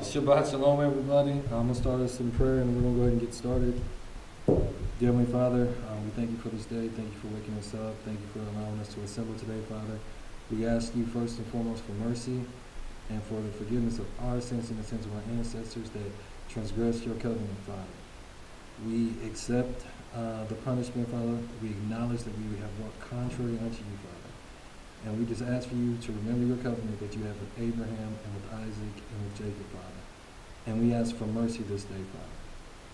Shabbat Shalom, everybody. I'm going to start us in prayer and we're going to go ahead and get started. Dear Heavenly Father, we thank you for this day. Thank you for waking us up. Thank you for allowing us to assemble today, Father. We ask you first and foremost for mercy and for the forgiveness of our sins and the sins of our ancestors that transgressed your covenant, Father. We accept the punishment, Father. We acknowledge that we have walked contrary unto you, Father. And we just ask for you to remember your covenant that you have with Abraham and with Isaac and with Jacob, Father. And we ask for mercy this day, Father.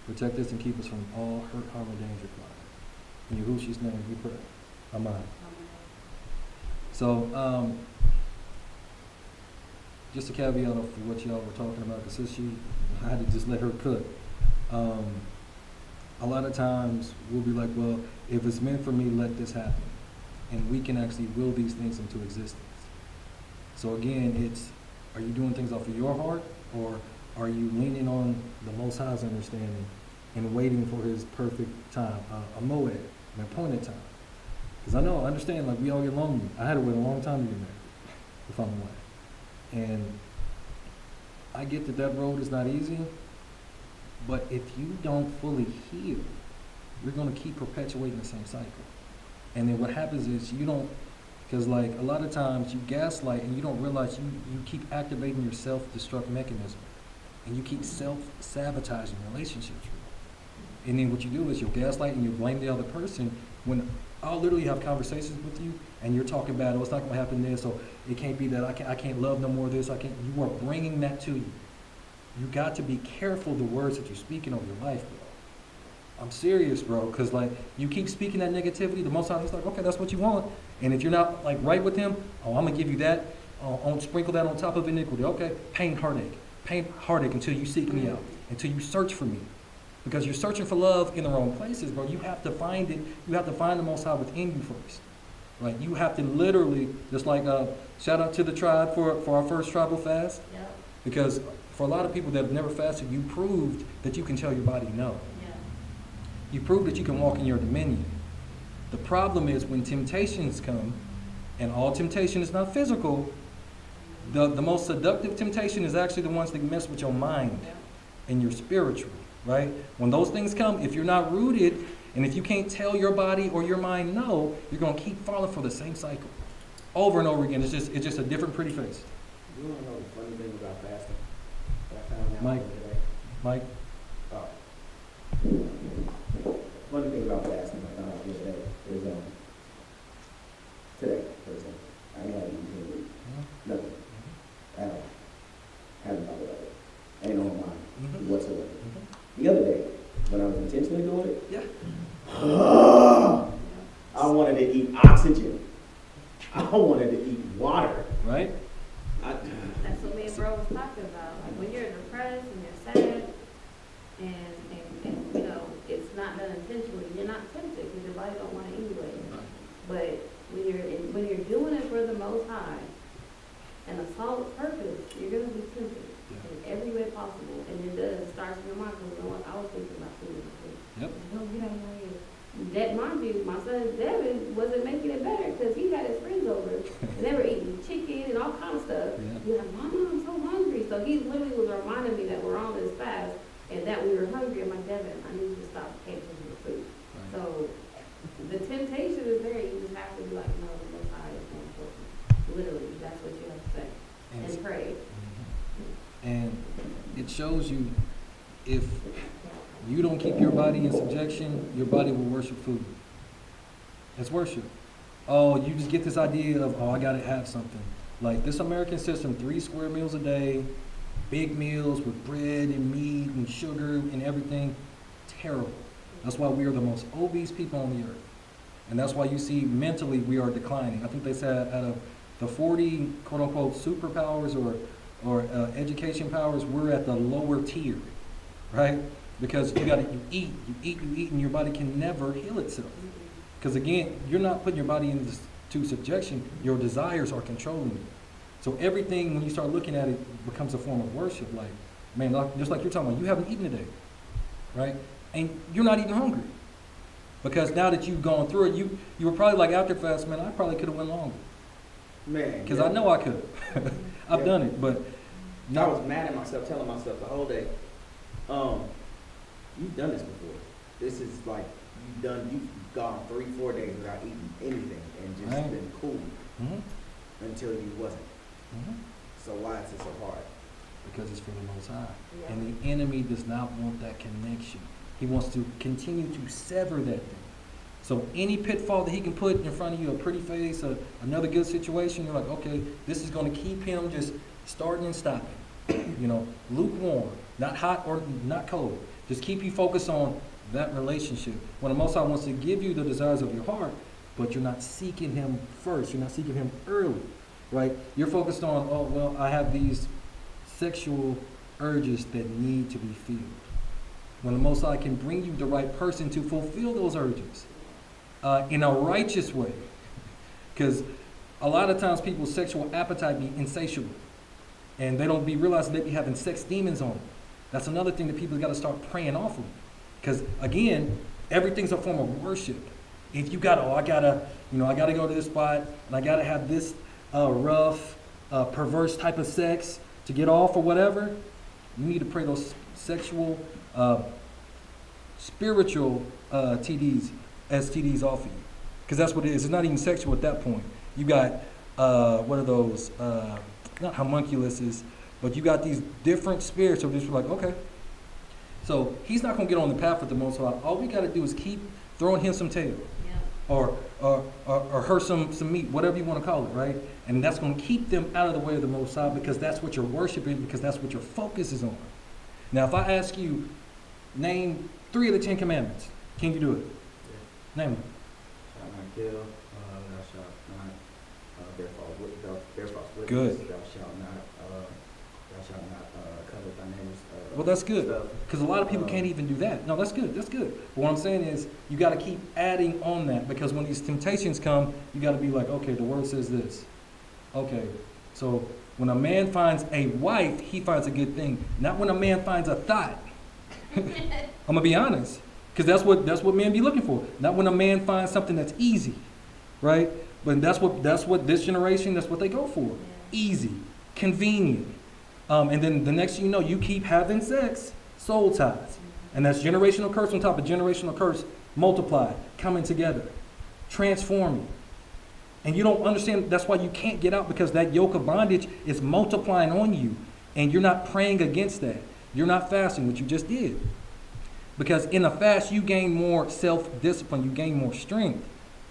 Protect us and keep us from all hurt, harm, and danger, Father. In Yahushua's name we pray. Amen. So, just a caveat of what y'all were talking about, because I had to just let her cook. A lot of times we'll be like, well, if it's meant for me, let this happen. And we can actually will these things into existence. So again, it's, are you doing things off of your heart, or are you leaning on the Most High's understanding and waiting for his perfect time, a moed, an appointed time? Because I understand, like we all get lonely. I had to wait a long time to get married, if I'm away. And I get that road is not easy, but if you don't fully heal, you're going to keep perpetuating the same cycle. And then what happens is you don't, because like a lot of times you gaslight and you don't realize you keep activating your self-destruct mechanism. And you keep self-sabotaging relationships. And then what you do is you'll gaslight and you blame the other person when I'll literally have conversations with you and you're talking about, oh, it's not going to happen this, so it can't be that, I can't love no more of this, you are bringing that to you. You got to be careful the words that you're speaking over your life, bro. I'm serious, bro, because like you keep speaking that negativity, the Most High is like, okay, that's what you want. And if you're not like right with him, oh, I'm gonna give you that, sprinkle that on top of iniquity. Okay, pain, heartache until you seek me out, until you search for me. Because you're searching for love in the wrong places, bro. You have to find it. You have to find the Most High within you first. Right? You have to literally, just like shout out to the tribe for our first tribal fast. Yep. Because for a lot of people that have never fasted, you proved that you can tell your body no. You prove that you can walk in your dominion. The problem is when temptations come, and all temptation is not physical, the most seductive temptation is actually the ones that mess with your mind and your spiritual, right? When those things come, if you're not rooted, and if you can't tell your body or your mind no, you're going to keep falling for the same cycle over and over again. It's just a different pretty face. You want to know the funny thing about fasting? I found out today. Mike? Funny thing about fasting, I found out the other day is today, for example, I ain't had anything, nothing, at all. Haven't thought about it. Ain't on my mind whatsoever. The other day, when I was intentionally doing it, I wanted to eat oxygen. I wanted to eat water. Right? That's what me and bro was talking about. Like when you're depressed and you're sad, and you know it's not done intentionally, you're not tempted because your body don't want it anyway. But when you're doing it for the Most High and a solid purpose, you're gonna be tempted in every way possible. And it starts in your mind because you know what I was thinking about food. Yep. Don't get out of my head. That, mind you, my son Devin wasn't making it better because he had his friends over and they were eating chicken and all kind of stuff. Yeah. He's like, Mama, I'm so hungry. So he literally was reminding me that we're on this fast and that we were hungry. I'm like, Devin, I need you to stop paying attention to food. Right. So the temptation is there. You just have to be like, no, the Most High is more important. Literally, that's what you have to say and pray. And it shows you if You don't keep your body in subjection, your body will worship food. It's worship. Oh, you just get this idea of, oh, I gotta have something. Like this American system, 3 square meals a day, big meals with bread and meat and sugar and everything, terrible. That's why we are the most obese people on the earth. And that's why you see mentally we are declining. I think they said out of the 40 quote unquote superpowers or education powers, we're at the lower tier, right? Because you eat, and your body can never heal itself. Because again, you're not putting your body into subjection, your desires are controlling you. So everything, when you start looking at it, becomes a form of worship. Like, man, just like you're talking about, you haven't eaten today, right? And you're not even hungry. Because now that you've gone through it, you were probably like after fast, man, I probably could have went longer. Man. Because I know I could. I've done it, but I was mad at myself, telling myself the whole day, you've done this before. This is like, you've gone 3-4 days without eating anything and just Right. been cool until you wasn't. Mm-hmm. So why is it so hard? Because it's from the Most High. Yeah. And the enemy does not want that connection. He wants to continue to sever that thing. So any pitfall that he can put in front of you, a pretty face, another good situation, you're like, okay, this is going to keep him just starting and stopping. You know, lukewarm, not hot or not cold. Just keep you focused on that relationship. When the Most High wants to give you the desires of your heart, but you're not seeking him first. You're not seeking him early, right? You're focused on, oh, well, I have these sexual urges that need to be filled. When the Most High can bring you the right person to fulfill those urges in a righteous way. Because a lot of times people's sexual appetite be insatiable. And they don't be realizing they be having sex demons on them. That's another thing that people got to start praying off of. Because again, everything's a form of worship. If you got, I gotta go to this spot and I gotta have this rough, perverse type of sex to get off or whatever, you need to pray those sexual, spiritual STDs off of you. Because that's what it is. It's not even sexual at that point. You got, what are those, not homunculuses, but you got these different spirits of just like, okay. So he's not going to get on the path with the Most High. All we got to do is keep throwing him some tail. Or her some meat, whatever you want to call it, right? And that's going to keep them out of the way of the Most High because that's what you're worshiping, because that's what your focus is on. Now, if I ask you, name 3 of the 10 commandments, can you do it? Yeah. Name them. Shall not kill, thou shalt not bear false witness. Good. Thou shalt not covet thy neighbor's Well, that's good. stuff. Because a lot of people can't even do that. No, that's good. That's good. But what I'm saying is, you got to keep adding on that, because when these temptations come, you got to be like, okay, the word says this. Okay, so when a man finds a wife, he finds a good thing. Not when a man finds a thought. I'm gonna be honest, because that's what men be looking for. Not when a man finds something that's easy, right? But that's what this generation, that's what they go for. Easy, convenient. And then the next thing you know, you keep having sex, soul ties. And that's generational curse on top of generational curse, multiplied, coming together, transforming. And you don't understand, that's why you can't get out, because that yoke of bondage is multiplying on you. And you're not praying against that. You're not fasting, which you just did. Because in a fast, you gain more self-discipline, you gain more strength.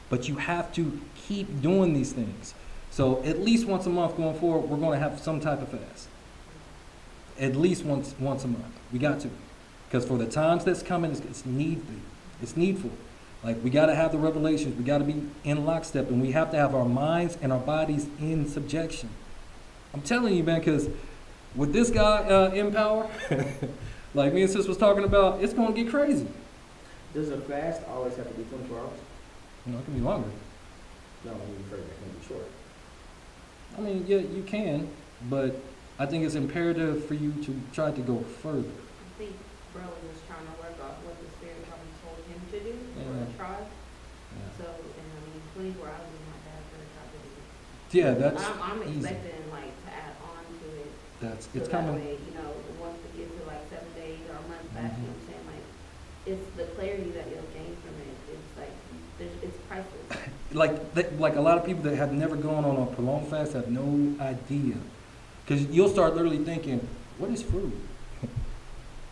But you have to keep doing these things. So at least once a month going forward, we're going to have some type of fast. At least once a month. We got to. Because for the times that's coming, it's needful. It's needful. Like, we got to have the revelations. We got to be in lockstep. And we have to have our minds and our bodies in subjection. I'm telling you, man, because with this guy in power, like me and sis was talking about, it's going to get crazy. Does a fast always have to be 24 hours? You know, it can be longer. No, I mean, it can be short. I mean, yeah, you can, but I think it's imperative for you to try to go further. I think Broly was trying to work off what the Spirit probably told him to do, or Yeah. try. Yeah. So, and I mean, 24 hours is not bad for a try to do. Yeah, that's I'm easy. expecting, like, to add on to it. It's So that coming. way, you know, once we get to like 7 days or a month back, you know what I'm Mhm. saying? Like, it's the clarity that you'll gain from it. It's like, it's priceless. Like a lot of people that have never gone on a prolonged fast have no idea. Because you'll start literally thinking, what is food?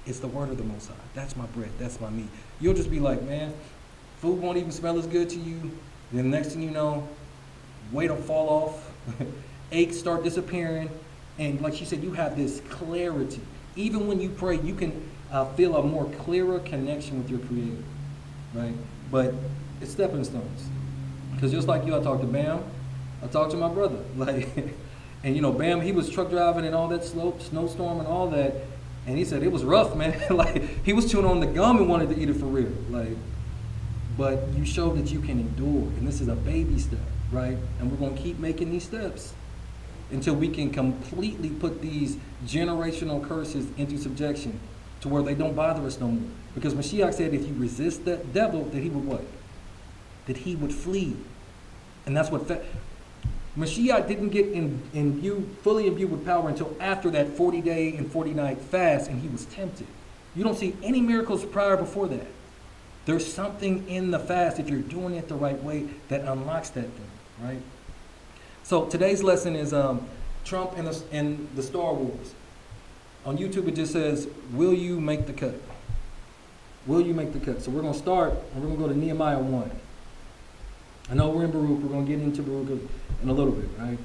It's the word of the Most High. That's my bread. That's my meat. You'll just be like, man, food won't even smell as good to you. Then the next thing you know, weight will fall off. Aches start disappearing. And like she said, you have this clarity. Even when you pray, you can feel a more clearer connection with your Creator, right? But it's stepping stones. Because just like you, I talked to Bam. I talked to my brother. Like, and you know, Bam, he was truck driving and all that snowstorm and all that. And he said it was rough, man. Like, he was chewing on the gum and wanted to eat it for real. Like, but you showed that you can endure. And this is a baby step, right? And we're going to keep making these steps until we can completely put these generational curses into subjection to where they don't bother us no more. Because Mashiach said if you resist the devil, that he would what? That he would flee. And that's what Mashiach didn't get fully imbued with power until after that 40-day and 40-night fast, and he was tempted. You don't see any miracles prior before that. There's something in the fast, if you're doing it the right way, that unlocks that thing, right? So today's lesson is Trump and the Star Wars. On YouTube it just says, will you make the cut? Will you make the cut? So we're going to start, and we're going to go to Nehemiah 1. I know we're in Baruch. We're going to get into Baruch in a little bit, right?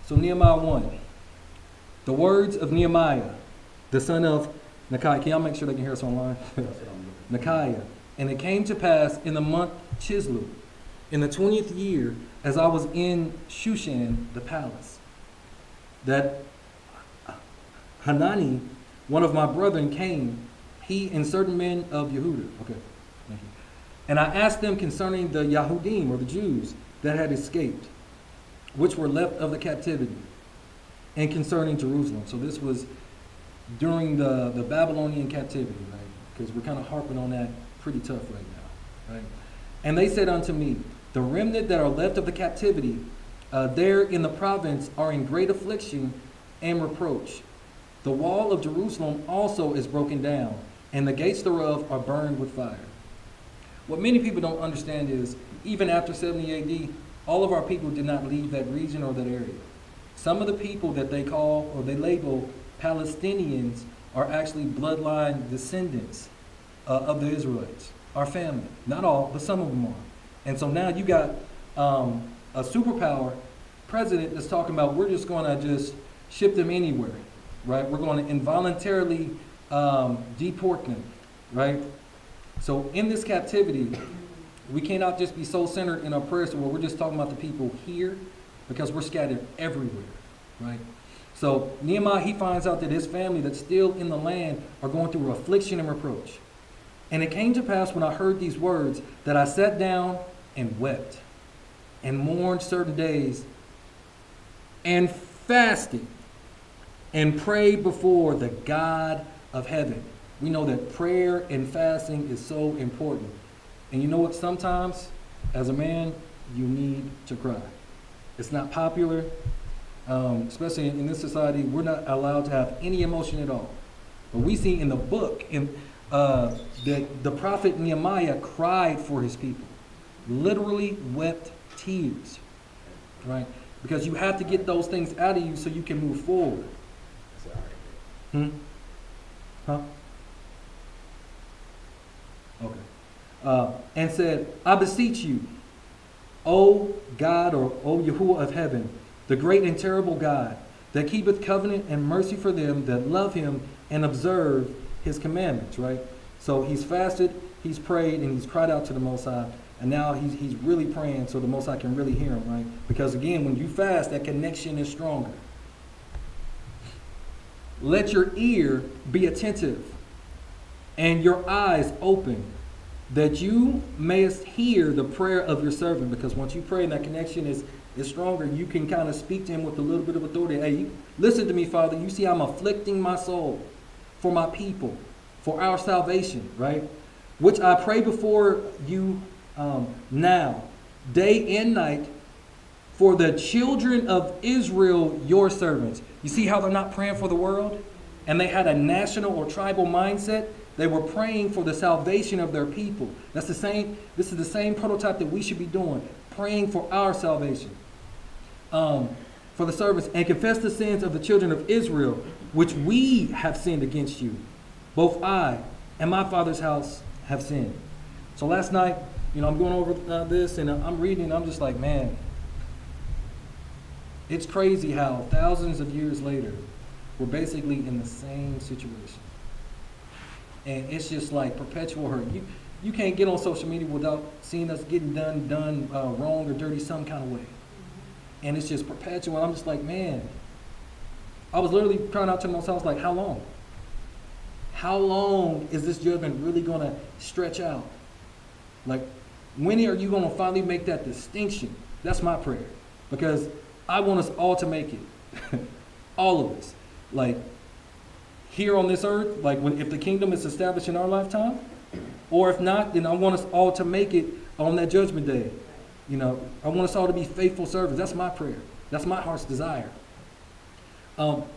So Nehemiah 1. The words of Nehemiah, the son of Nakiah. Can y'all make sure they can hear us online? Nakiah. And it came to pass in the month Chislev, in the 20th year, as I was in Shushan, the palace, that Hanani, one of my brethren, came, he and certain men of Yehuda. Okay, thank you. And I asked them concerning the Yahudim, or the Jews, that had escaped, which were left of the captivity, and concerning Jerusalem. So this was during the Babylonian captivity, right? Because we're kind of harping on that pretty tough right now, right? And they said unto me, the remnant that are left of the captivity there in the province are in great affliction and reproach. The wall of Jerusalem also is broken down, and the gates thereof are burned with fire. What many people don't understand is, even after 70 AD, all of our people did not leave that region or that area. Some of the people that they call or they label Palestinians are actually bloodline descendants of the Israelites, our family. Not all, but some of them are. And so now you got a superpower president that's talking about we're just going to just ship them anywhere, right? We're going to involuntarily deport them, right? So in this captivity, we cannot just be so centered in our prayers where we're just talking about the people here, because we're scattered everywhere, right? So Nehemiah, he finds out that his family that's still in the land are going through affliction and reproach. And it came to pass when I heard these words that I sat down and wept and mourned certain days and fasted and prayed before the God of heaven. We know that prayer and fasting is so important. And you know what? Sometimes, as a man, you need to cry. It's not popular, especially in this society. We're not allowed to have any emotion at all. But we see in the book that the prophet Nehemiah cried for his people. Literally wept tears, right? Because you have to get those things out of you so you can move forward. Huh? Okay. And said, I beseech you, O God, or O Yahuwah of heaven, the great and terrible God, that keepeth covenant and mercy for them that love him and observe his commandments, right? So he's fasted, he's prayed, and he's cried out to the Most High, and now he's really praying so the Most High can really hear him, right? Because again, when you fast, that connection is stronger. Let your ear be attentive and your eyes open, that you mayest hear the prayer of your servant. Because once you pray and that connection is stronger, you can kind of speak to him with a little bit of authority. Hey, listen to me, Father. You see I'm afflicting my soul for my people, for our salvation, right? Which I pray before you now, day and night, for the children of Israel, your servants. You see how they're not praying for the world? And they had a national or tribal mindset. They were praying for the salvation of their people. This is the same prototype that we should be doing, praying for our salvation. For the servants, and confess the sins of the children of Israel, which we have sinned against you. Both I and my father's house have sinned. So last night, I'm going over this and I'm reading and I'm just like, man, it's crazy how thousands of years later, we're basically in the same situation. And it's just like perpetual hurt. You can't get on social media without seeing us getting done wrong or dirty some kind of way. And it's just perpetual. I'm just like, man, I was literally crying out to myself, I was like, how long? How long is this judgment really going to stretch out? Like, when are you going to finally make that distinction? That's my prayer. Because I want us all to make it. All of us. Like, here on this earth, like if the kingdom is established in our lifetime, or if not, then I want us all to make it on that judgment day. I want us all to be faithful servants. That's my prayer. That's my heart's desire.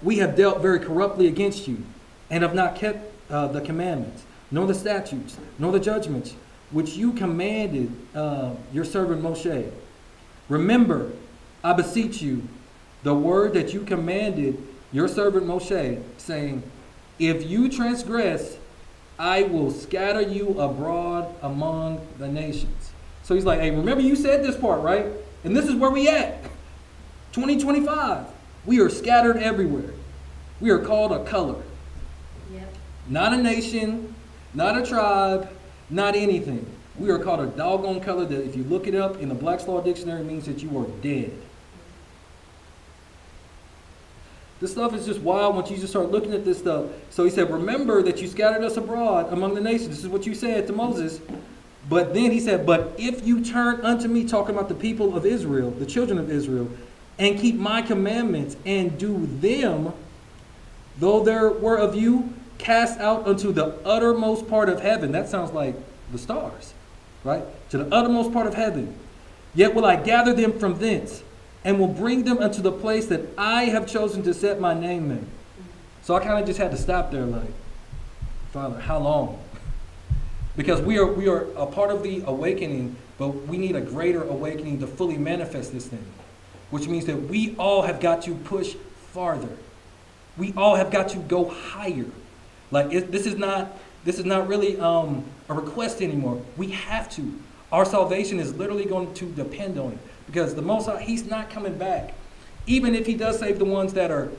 We have dealt very corruptly against you, and have not kept the commandments, nor the statutes, nor the judgments, which you commanded your servant Moshe. Remember, I beseech you, the word that you commanded your servant Moshe, saying, if you transgress, I will scatter you abroad among the nations. So he's like, hey, remember you said this part, right? And this is where we at. 2025. We are scattered everywhere. We are called a color. Yep. Not a nation, not a tribe, not anything. We are called a doggone color that if you look it up in the Black's Law Dictionary, it means that you are dead. This stuff is just wild once you just start looking at this stuff. So he said, remember that you scattered us abroad among the nations. This is what you said to Moses. But then he said, but if you turn unto me, talking about the people of Israel, the children of Israel, and keep my commandments and do them, though there were of you cast out unto the uttermost part of heaven. That sounds like the stars, right? To the uttermost part of heaven. Yet will I gather them from thence, and will bring them unto the place that I have chosen to set my name in. So I kind of just had to stop there, like, Father, how long? Because we are a part of the awakening, but we need a greater awakening to fully manifest this thing, which means that we all have got to push farther. We all have got to go higher. Like this is not really a request anymore. We have to. Our salvation is literally going to depend on it. Because the Most High, he's not coming back. Even if he does save the ones that are,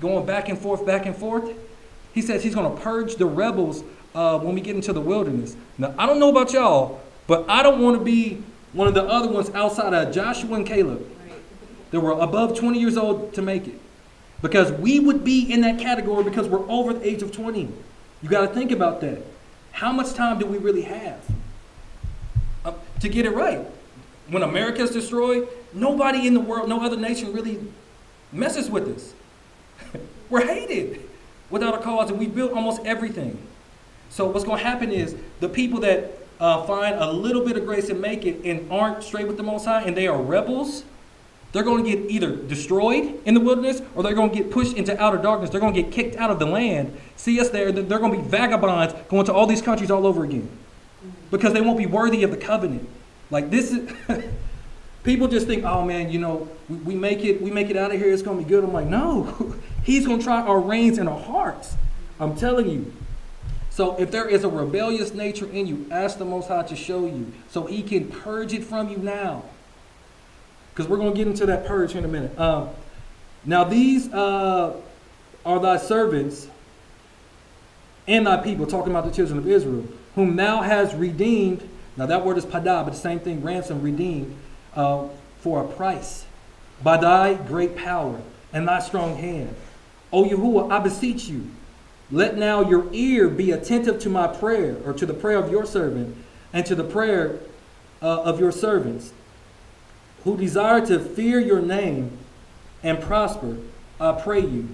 going back and forth, he says he's going to purge the rebels when we get into the wilderness. Now, I don't know about y'all, but I don't want to be one of the other ones outside of Joshua and Caleb that were above 20 years old to make it. Because we would be in that category because we're over the age of 20. You got to think about that. How much time do we really have to get it right? When America is destroyed, nobody in the world, no other nation really messes with us. We're hated without a cause, and we built almost everything. So what's going to happen is the people that find a little bit of grace and make it and aren't straight with the Most High, and they are rebels, they're going to get either destroyed in the wilderness or they're going to get pushed into outer darkness. They're going to get kicked out of the land, see us there, they're going to be vagabonds going to all these countries all over again because they won't be worthy of the covenant. Like this is, people just think, oh man, we make it out of here, it's going to be good. I'm like, no, he's going to try our reins and our hearts. I'm telling you. So if there is a rebellious nature in you, ask the Most High to show you so he can purge it from you now. Because we're going to get into that purge in a minute. Now these are thy servants and thy people, talking about the children of Israel, whom thou hast redeemed. Now that word is padah, but the same thing, ransom, redeemed, for a price, by thy great power and thy strong hand. O Yahuwah, I beseech you, let now your ear be attentive to my prayer, or to the prayer of your servant, and to the prayer of your servants, who desire to fear your name and prosper, I pray you,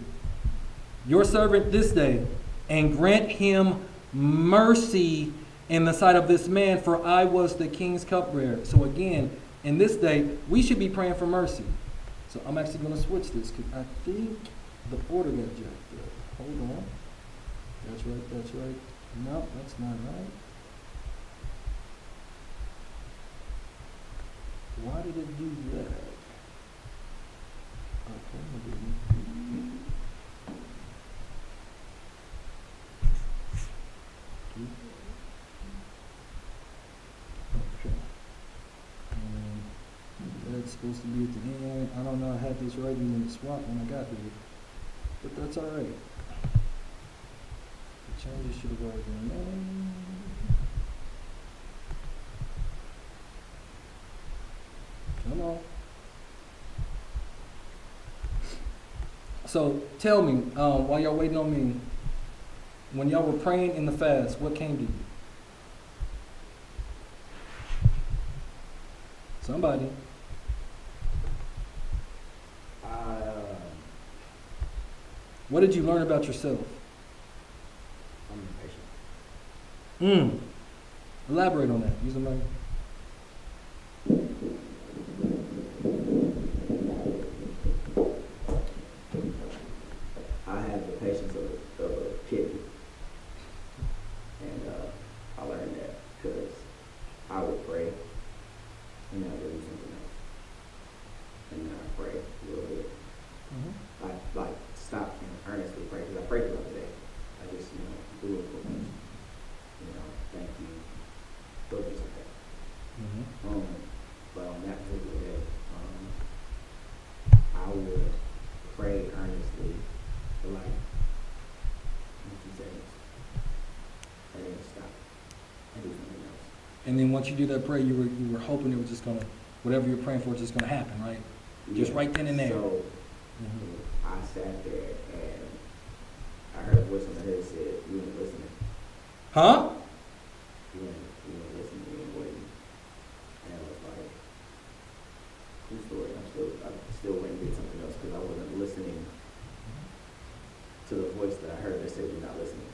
your servant this day, and grant him mercy in the sight of this man, for I was the king's cupbearer. So again, in this day, we should be praying for mercy. So I'm actually going to switch this because I think the order got jacked up. Hold on. That's right. No, that's not right. Why did it do that? Okay, supposed to be at the end. I don't know. I had this writing in the swap when I got here, but that's all right. The changes should have already been made. Come on. So tell me, while y'all waiting on me, when y'all were praying in the fast, what came to you? Somebody. What did you learn about yourself? I'm impatient. Elaborate on that. Use the mic. I have the patience of a kid. And I learned that because I would pray and then I would do something else. And then I pray a little bit. Like stop and earnestly pray because I prayed throughout the day. I just, do it for me. Thank you. Go do something. But on that particular day, I would pray earnestly for like 50 seconds. And then stop and do something else. And then once you do that prayer, you were hoping it was just gonna, whatever you're praying for, is just gonna happen, right? Just right then and there. So I sat there and I heard a voice in my head that said, "You ain't listening. Huh? You ain't listening. You ain't waiting." And I was like, "Cool story." I still went and did something else because I wasn't listening to the voice that I heard that said, "You're not listening."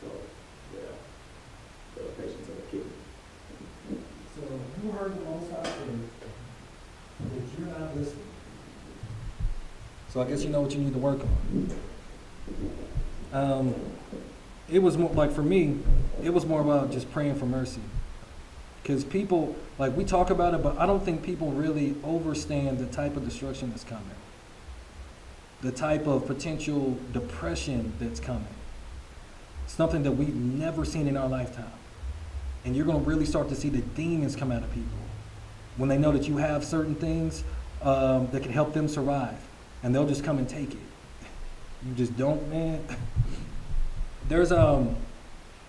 So yeah, the patience of a kid. So you heard the Most High say that you're not listening. So I guess you know what you need to work on. It was more like, for me, it was more about just praying for mercy. Because people, like, we talk about it, but I don't think people really understand the type of destruction that's coming. The type of potential depression that's coming. Something that we've never seen in our lifetime. And you're going to really start to see the demons come out of people when they know that you have certain things that can help them survive. And they'll just come and take it. You just don't, man. There's a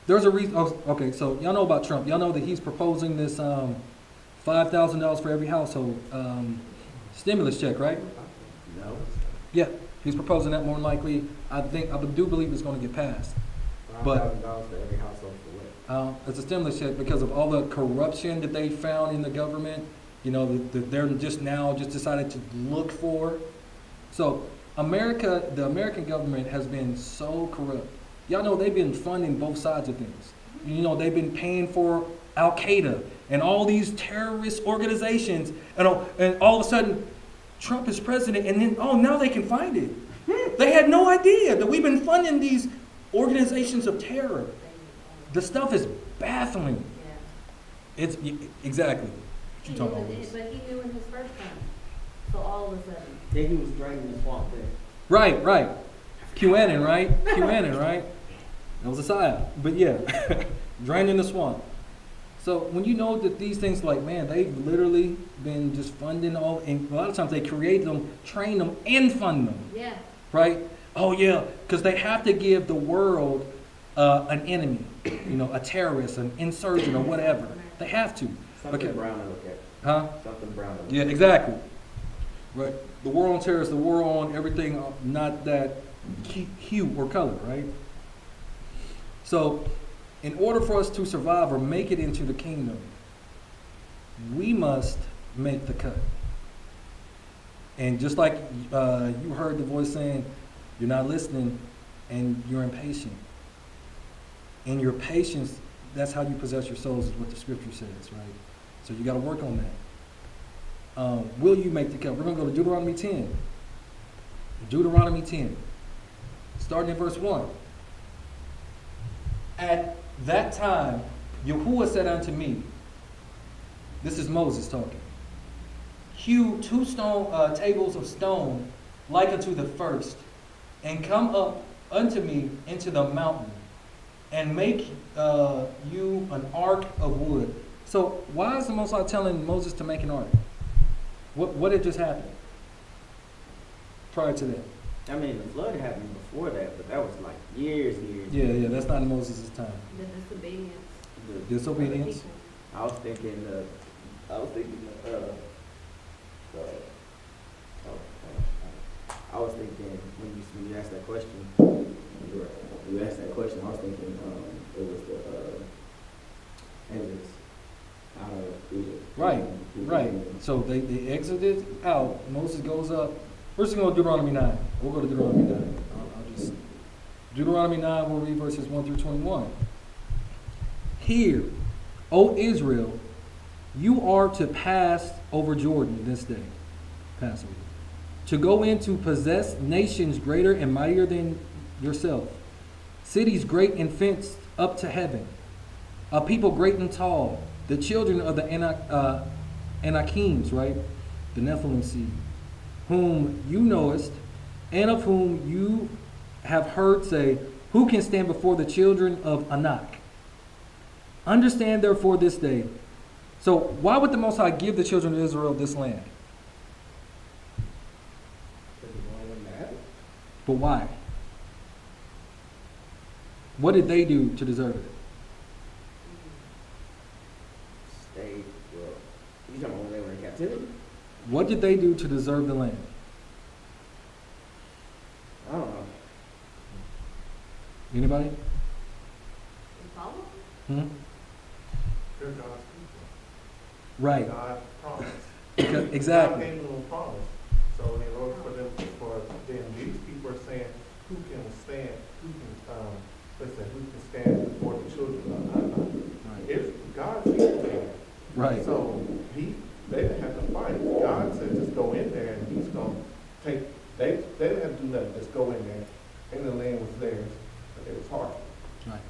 reason. Oh, okay, so y'all know about Trump. Y'all know that he's proposing this $5,000 for every household stimulus check, right? No. Yeah, he's proposing that more than likely. I do believe it's going to get passed. But $5,000 for every household for what? it's a stimulus check because of all the corruption that they found in the government. They're just decided to look for. So the American government has been so corrupt. Y'all know they've been funding both sides of things. They've been paying for Al Qaeda and all these terrorist organizations, and all of a sudden, Trump is president, and then now they can find it. They had no idea that we've been funding these organizations of terror. The stuff is baffling. Yeah. It's exactly. What you talking about? But he knew in his first time. So all of a sudden. Then he was draining the swamp there. Right. QAnon, right? That was a psyop. But yeah, draining the swamp. So when you know that these things, like, man, they've literally been just funding and a lot of times they create them, train them, and fund them. Yeah. Right? Oh yeah, because they have to give the world an enemy, a terrorist, an insurgent, or whatever. They have to. Something brown to look at. Huh? Something brown to look at. Yeah, exactly. Right. The war on terror is the war on everything, not that hue or color, right? So, in order for us to survive or make it into the kingdom, we must make the cut. And just like you heard the voice saying, you're not listening and you're impatient. And your patience, that's how you possess your souls, is what the scripture says, right? So you got to work on that. Will you make the cut? We're going to go to Deuteronomy 10. Deuteronomy 10. Starting in verse 1. At that time, Yahuwah said unto me, this is Moses talking, hew 2 tables of stone like unto the first, and come up unto me into the mountain, and make you an ark of wood. So why is the Most High telling Moses to make an ark? What had just happened prior to that? I mean, the flood happened before that, but that was like years. Yeah, that's not in Moses' time. The disobedience. The- Disobedience. People. I was thinking, uh, I was thinking when you asked that question, You asked that question, I was thinking, it was the, Exodus out of Egypt. Right. So they exited out. Moses goes up. First, we're going to Deuteronomy 9. We'll go to Deuteronomy 9. I'll just Deuteronomy 9. We'll read verses 1 through 21. Hear, O Israel, you are to pass over Jordan this day. Pass over. To go in to possess nations greater and mightier than yourself, cities great and fenced up to heaven, a people great and tall, the children of the Anakims, right? The Nephilim seed, whom you knowest, and of whom you have heard say, who can stand before the children of Anak? Understand therefore this day. So why would the Most High give the children of Israel this land? But why? What did they do to deserve it? stayed, well, you talking about when they were in captivity? What did they do to deserve the land? I don't know. Anybody? They follow? Hmm? They're God's people. Right. God promised. Because, God exactly. gave them a promise. So in order for them, then these people are saying, who can stand, who can stand before the children of Anak? Right. It's God's people there. Right. So they didn't have to fight. God said, just go in there and he's going to take, they didn't have to do nothing, just go in there. And the land was theirs, but it was hard. Right.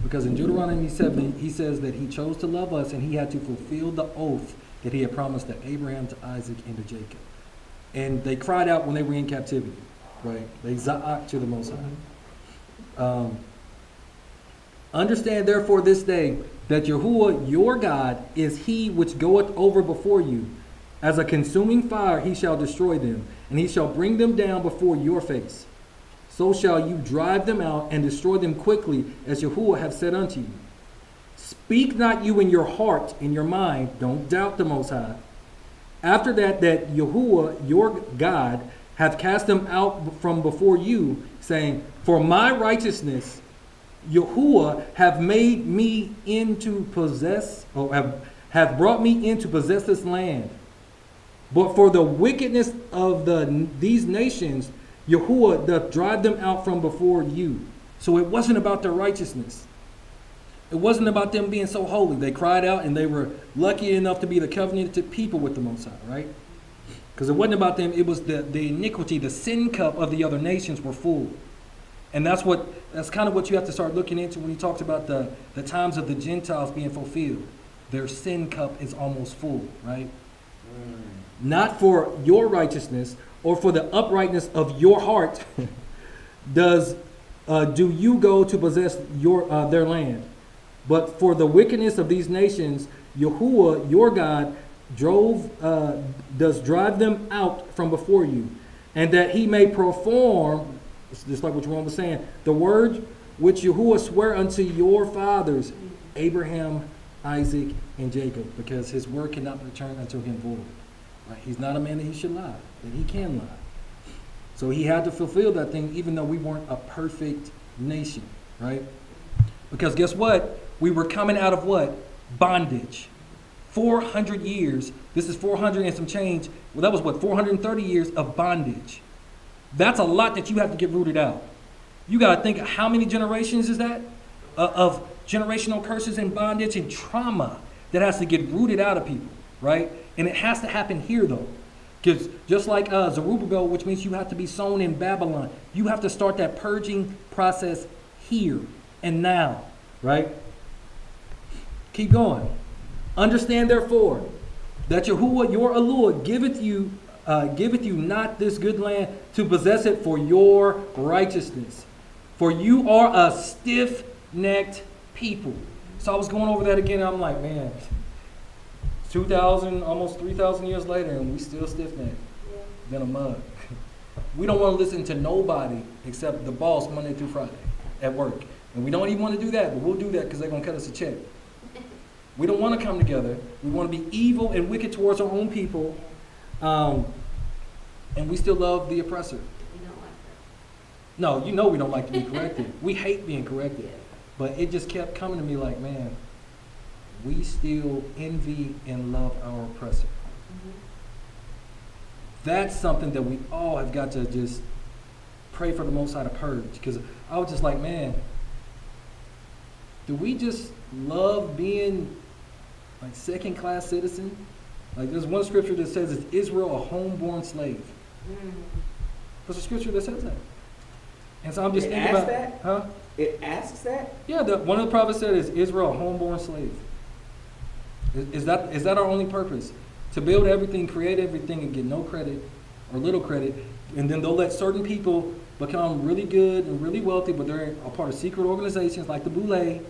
Because in Deuteronomy 7, he says that he chose to love us and he had to fulfill the oath that he had promised to Abraham, to Isaac, and to Jacob. And they cried out when they were in captivity, right? They za'ak to the Most High. Understand therefore this day that Yahuwah your God is he which goeth over before you. As a consuming fire he shall destroy them, and he shall bring them down before your face. So shall you drive them out and destroy them quickly, as Yahuwah have said unto you. Speak not you in your heart, in your mind, don't doubt the Most High. After that Yahuwah your God hath cast them out from before you, saying, for my righteousness Yahuwah have made me into possess, or have brought me in to possess this land. But for the wickedness of these nations, Yahuwah doth drive them out from before you. So it wasn't about their righteousness. It wasn't about them being so holy. They cried out and they were lucky enough to be the covenanted people with the Most High, right? Because it wasn't about them. It was the iniquity, the sin cup of the other nations were full. And that's kind of what you have to start looking into when he talks about the times of the Gentiles being fulfilled. Their sin cup is almost full, right? Not for your righteousness or for the uprightness of your heart do you go to possess their land. But for the wickedness of these nations, Yahuwah, your God, does drive them out from before you, and that he may perform, just like what Jerome was saying, the word which Yahuwah sware unto your fathers, Abraham, Isaac, and Jacob, because his word cannot return unto him void. Right? He's not a man that he should lie, that he can lie. So he had to fulfill that thing, even though we weren't a perfect nation, right? Because guess what? We were coming out of what? Bondage. 400 years. This is 400 and some change. Well, that was what? 430 years of bondage. That's a lot that you have to get rooted out. You got to think, how many generations is that? Of generational curses and bondage and trauma that has to get rooted out of people, right? And it has to happen here, though. Because just like Zerubbabel, which means you have to be sown in Babylon, you have to start that purging process here and now, right? Keep going. Understand, therefore, that Yahuwah your Elohim giveth you not this good land to possess it for your righteousness. For you are a stiff-necked people. So I was going over that again, and I'm like, man, 2,000, almost 3,000 years later, and we still stiff-necked Yeah. than a mug. We don't want to listen to nobody except the boss Monday through Friday at work. And we don't even want to do that, but we'll do that because they're going to cut us a check. We don't want to come together. We want to be evil and wicked towards our own people. And we still love the oppressor. We don't like No, you know we don't like to be corrected. We hate being that. corrected. Yeah. But it just kept coming to me like, man, we still envy and love our oppressor. Mhm. That's something that we all have got to just pray for the Most High to purge. Because I was just like, man, do we just love being like second-class citizen? Like there's one scripture that says, "Is Israel a homeborn slave?" Mm. There's a scripture that says that. And so I'm just It thinking asks about, that? huh? It asks that? Yeah, one of the prophets said, "Is Israel a homeborn slave?" Is that our only purpose? To build everything, create everything, and get no credit or little credit, and then they'll let certain people become really good and really wealthy, but they're a part of secret organizations like the Boule,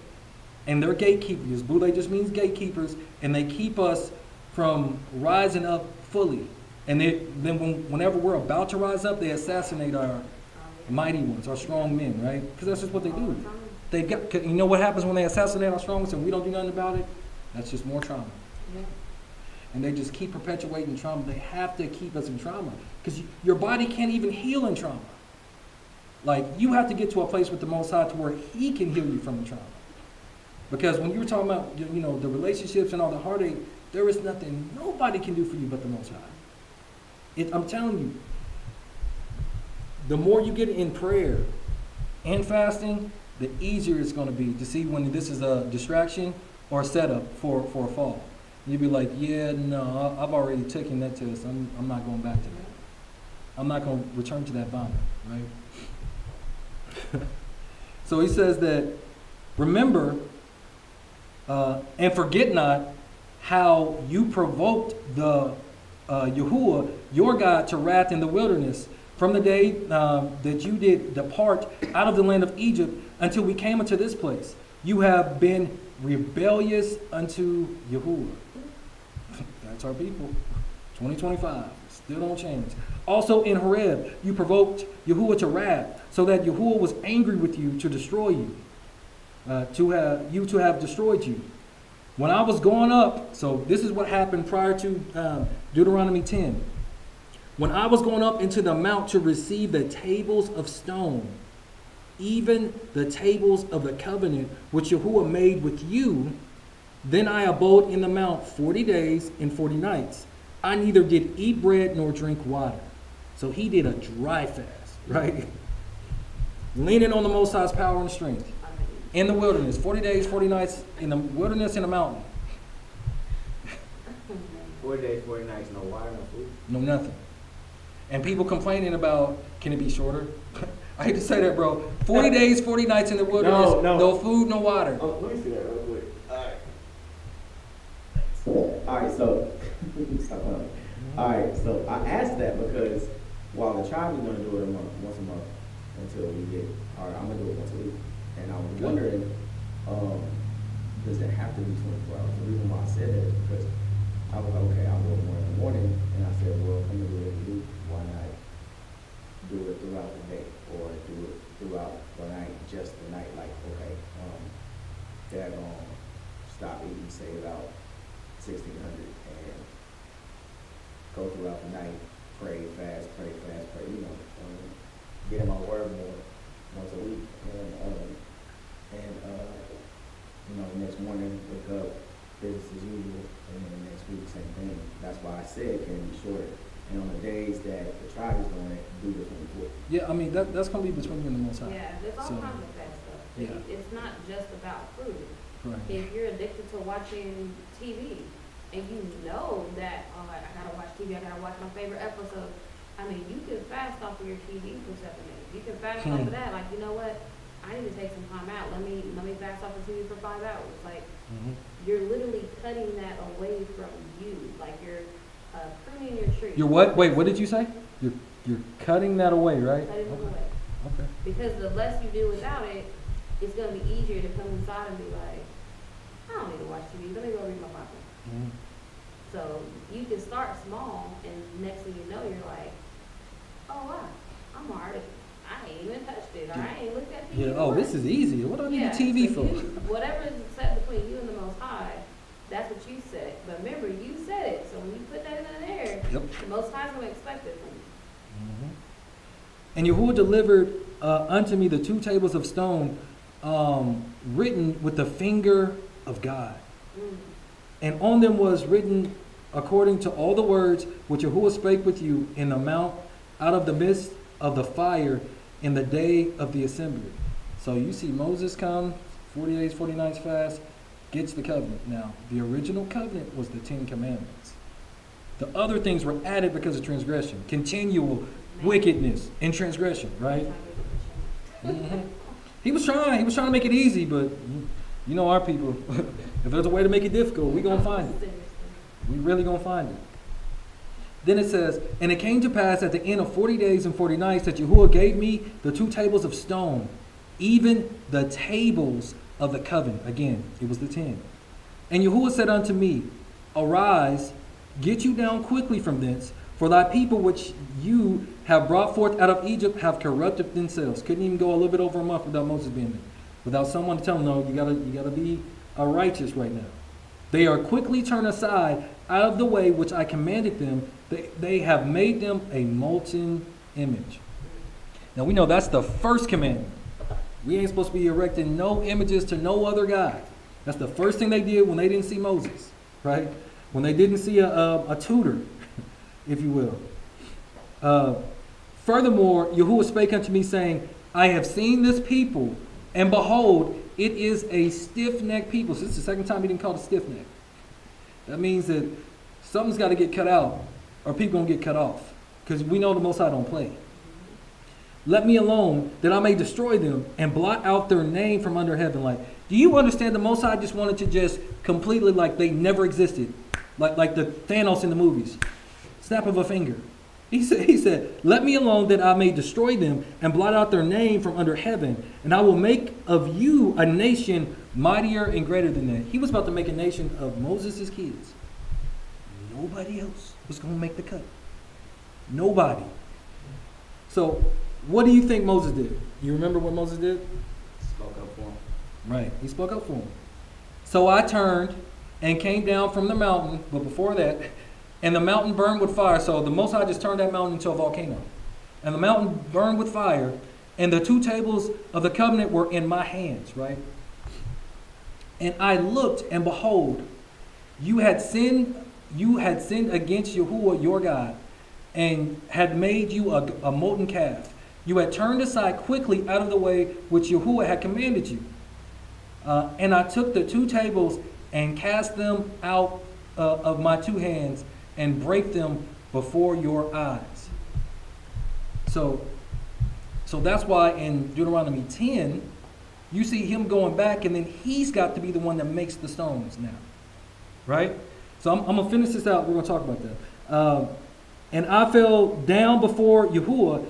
and they're gatekeepers. Boule just means gatekeepers, and they keep us from rising up fully. And whenever we're about to rise up, they assassinate our mighty ones, our strong men, right? Because that's just what they do. They've got, you know what happens when they assassinate our strong ones and we don't do nothing about it? That's just more trauma. Yeah. And they just keep perpetuating trauma. They have to keep us in trauma because your body can't even heal in trauma. Like you have to get to a place with the Most High to where He can heal you from the trauma. Because when you were talking about the relationships and all the heartache, there is nothing nobody can do for you but the Most High. I'm telling you, the more you get in prayer and fasting, the easier it's going to be to see when this is a distraction or a setup for a fall. You'd be like, yeah, no, I've already taken that test. I'm not going back to that. I'm not going to return to that vomit, right? So he says that, remember and forget not how you provoked the Yahuwah, your God, to wrath in the wilderness from the day that you did depart out of the land of Egypt until we came into this place. You have been rebellious unto Yahuwah. That's our people. 2025. Still don't change. Also in Horeb, you provoked Yahuwah to wrath, so that Yahuwah was angry with you to destroy you, to have destroyed you. When I was going up, so this is what happened prior to Deuteronomy 10. When I was going up into the mount to receive the tables of stone, even the tables of the covenant which Yahuwah made with you, then I abode in the mount 40 days and 40 nights. I neither did eat bread nor drink water. So he did a dry fast, right? Leaning on the Most High's power and strength. In the wilderness, 40 days, 40 nights in the wilderness in the mountain. 40 days, 40 nights, no water, no food. No nothing. And people complaining about, can it be shorter? I hate to say that, bro. 40 days, 40 nights in the wilderness, no food, no water. Oh, let me see that real quick. Alright, so stop on. Alright, so I asked that because while the tribe is gonna do it once a month until we get, alright, I'm gonna do it once a week. And I was wondering, does it have to be 24 hours? The reason why I said that is because I was like, okay, I'll do it more in the morning, and I said, well, I'm gonna do it every week. Why not do it throughout the day, or do it throughout the night, just the night? Like, okay, Dad, stop eating, save out 1,600, and go throughout the night, pray fast, get in my word more once a week, and the next morning wake up, business as usual, and then the next week same thing. That's why I said it can be shorter. And on the days that the tribe is doing it, do the 24. Yeah, I mean, that's going to be between you and the Most High. Yeah, there's all So, kinds of fast stuff. yeah. It's not just about food. Right. If you're addicted to watching TV and you know that, oh, I gotta watch TV, I gotta watch my favorite episode, I mean, you can fast off of your TV for 7 days. You can fast off of that. Like, you know what? I need to take some time out. Let me fast off the TV for 5 hours. Like, you're literally cutting that away from you. Like, you're pruning your tree. You're what? Wait, what did you say? You're cutting that away, right? Cutting it away. Okay. Because the less you do without it, it's going to be easier to come inside and be like, I don't need to watch TV. Let me go read my Bible. So you can start small, and next thing you know, you're like, oh wow, I'm already, I ain't even touched it, or I ain't looked at TV. Yeah, oh, this is easy. What do I need Yeah, the TV so for? whatever is set between you and the Most High, that's what you set. But remember, you set it, so when you put that in there, Yep. the Most High's gonna expect it from you. Mhm. And Yahuwah delivered unto me the 2 tables of stone, written with the finger of God. Mm. And on them was written according to all the words which Yahuwah spake with you in the mount out of the midst of the fire in the day of the assembly. So you see Moses come, 40 days, 40 nights fast, gets the covenant. Now, the original covenant was the 10 commandments. The other things were added because of transgression, continual wickedness and transgression, right? Mhm. He was trying to make it easy, but you know our people. If there's a way to make it difficult, we're going to find it. We really going to find it. Then it says, and it came to pass at the end of 40 days and 40 nights that Yahuwah gave me the 2 tables of stone, even the tables of the covenant. Again, it was the 10. And Yahuwah said unto me, arise, get you down quickly from thence, for thy people which you have brought forth out of Egypt have corrupted themselves. Couldn't even go a little bit over a month without Moses being there, without someone to tell them, no, you gotta be righteous right now. They are quickly turned aside out of the way which I commanded them. They have made them a molten image. Now we know that's the first commandment. We ain't supposed to be erecting no images to no other God. That's the first thing they did when they didn't see Moses, right? When they didn't see a tutor, if you will. Furthermore, Yahuwah spake unto me, saying, I have seen this people, and behold, it is a stiff-necked people. So this is the second time he didn't call it stiff-necked. That means that something's got to get cut out, or people going to get cut off. Because we know the Most High don't play. Let me alone, that I may destroy them, and blot out their name from under heaven. Like, do you understand the Most High just wanted to just completely, like they never existed? Like the Thanos in the movies. Snap of a finger. He said, let me alone that I may destroy them and blot out their name from under heaven. And I will make of you a nation mightier and greater than that. He was about to make a nation of Moses' kids. Nobody else was going to make the cut. Nobody. So what do you think Moses did? You remember what Moses did? Spoke up for him. Right. He spoke up for him. So I turned and came down from the mountain, but before that, and the mountain burned with fire. So the Most High just turned that mountain into a volcano. And the mountain burned with fire. And the 2 tables of the covenant were in my hands, right? And I looked, and behold, you had sinned against Yahuwah your God, and had made you a molten calf. You had turned aside quickly out of the way which Yahuwah had commanded you. And I took the 2 tables and cast them out of my 2 hands, and break them before your eyes. So that's why in Deuteronomy 10, you see him going back, and then he's got to be the one that makes the stones now. Right? So I'm going to finish this out. We're going to talk about that. And I fell down before Yahuwah,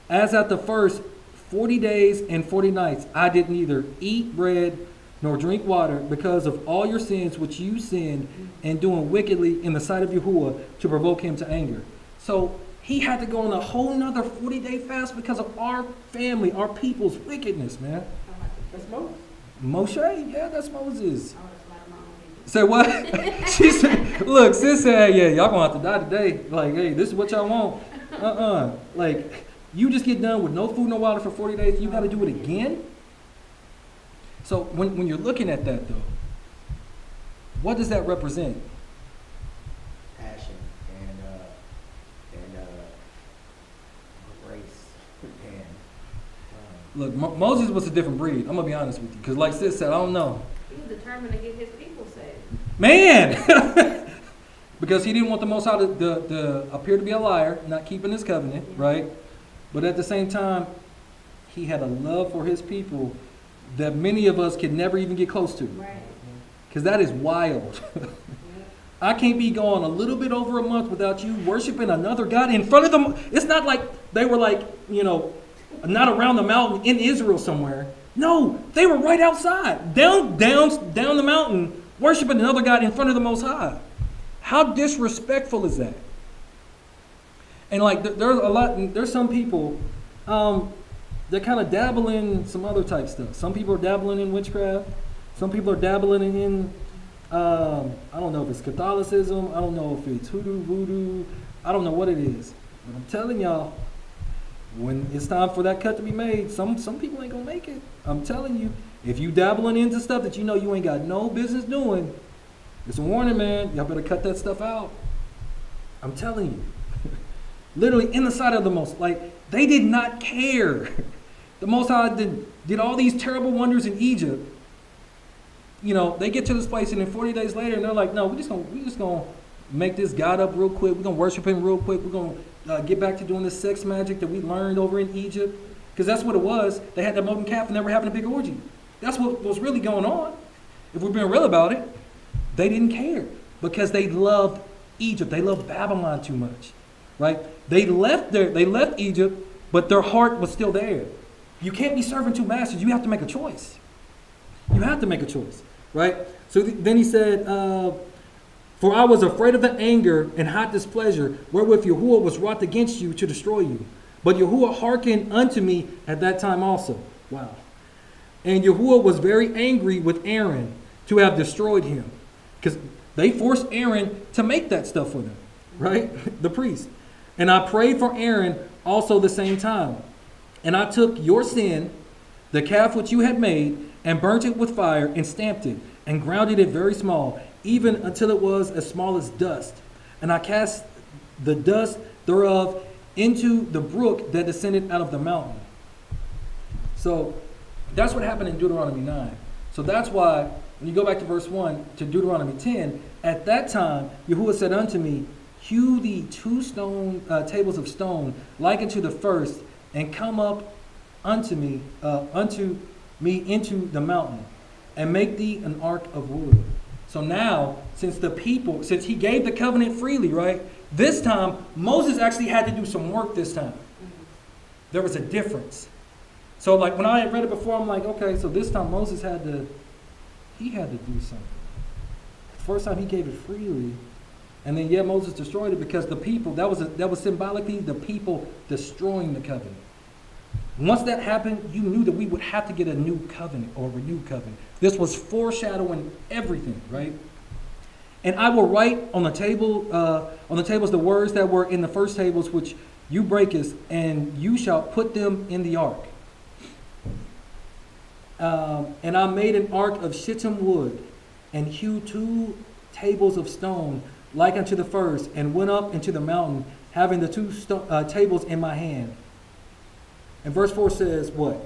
as at the first 40 days and 40 nights. I did neither eat bread nor drink water, because of all your sins which you sinned in doing wickedly in the sight of Yahuwah, to provoke him to anger. So he had to go on a whole nother 40-day fast because of our family, our people's wickedness, man. That's Moses. Moshe? Yeah, that's Moses. I would have slapped my own people. Say what? She said, look, sis said, yeah, y'all gonna have to die today. Like, hey, this is what y'all want. Like, you just get done with no food, no water for 40 days, you gotta do it again? So when you're looking at that, though, what does that represent? Passion and grace and Look, Moses was a different breed. I'm going to be honest with you. Because like sis said, I don't know. He was determined to get his people saved. Man! Because he didn't want the Most High to appear to be a liar, not keeping his covenant, right? But at the same time, he had a love for his people that many of us could never even get close to. Right. Because that is wild. I can't be going a little bit over a month without you worshiping another God in front of them. It's not like they were like, not around the mountain in Israel somewhere. No, they were right outside, down the mountain, worshiping another God in front of the Most High. How disrespectful is that? And like, there's some people that kind of dabble in some other type stuff. Some people are dabbling in witchcraft. Some people are dabbling in, I don't know if it's Catholicism. I don't know if it's hoodoo, voodoo. I don't know what it is. But I'm telling y'all, when it's time for that cut to be made, some people ain't gonna make it. I'm telling you, if you dabbling into stuff that you know you ain't got no business doing, it's a warning, man. Y'all better cut that stuff out. I'm telling you. Literally in the sight of the Most, like, they did not care. The Most High did all these terrible wonders in Egypt. You know, they get to this place, and then 40 days later, and they're like, no, we just gonna make this God up real quick. We're gonna worship him real quick. We're gonna get back to doing this sex magic that we learned over in Egypt, because that's what it was. They had that molten calf, and they were having a big orgy. That's what was really going on. If we're being real about it, they didn't care because they loved Egypt. They loved Babylon too much, right? They left Egypt, but their heart was still there. You can't be serving two masters. You have to make a choice. You have to make a choice, right? So then he said, for I was afraid of the anger and hot displeasure wherewith Yahuwah was wrought against you to destroy you. But Yahuwah hearkened unto me at that time also. Wow. And Yahuwah was very angry with Aaron to have destroyed him. Because they forced Aaron to make that stuff for them, right? The priest. And I prayed for Aaron also the same time. And I took your sin, the calf which you had made, and burnt it with fire, and stamped it, and grounded it very small, even until it was as small as dust. And I cast the dust thereof into the brook that descended out of the mountain. So that's what happened in Deuteronomy 9. So that's why, when you go back to verse 1 to Deuteronomy 10, at that time Yahuwah said unto me, hew thee 2 tables of stone, like unto the first, and come up unto me into the mountain, and make thee an ark of wood. So now, since he gave the covenant freely, right? This time, Moses actually had to do some work this time. There was a difference. So like when I had read it before, I'm like, okay, so this time Moses had to do something. First time he gave it freely, and then Moses destroyed it because the people, that was symbolically the people destroying the covenant. Once that happened, you knew that we would have to get a new covenant or a renewed covenant. This was foreshadowing everything, right? And I will write on the tables the words that were in the first tables which you breakest, and you shall put them in the ark. And I made an ark of shittim wood, and hewed 2 tables of stone like unto the first, and went up into the mountain, having the 2 tables in my hand. And verse 4 says what?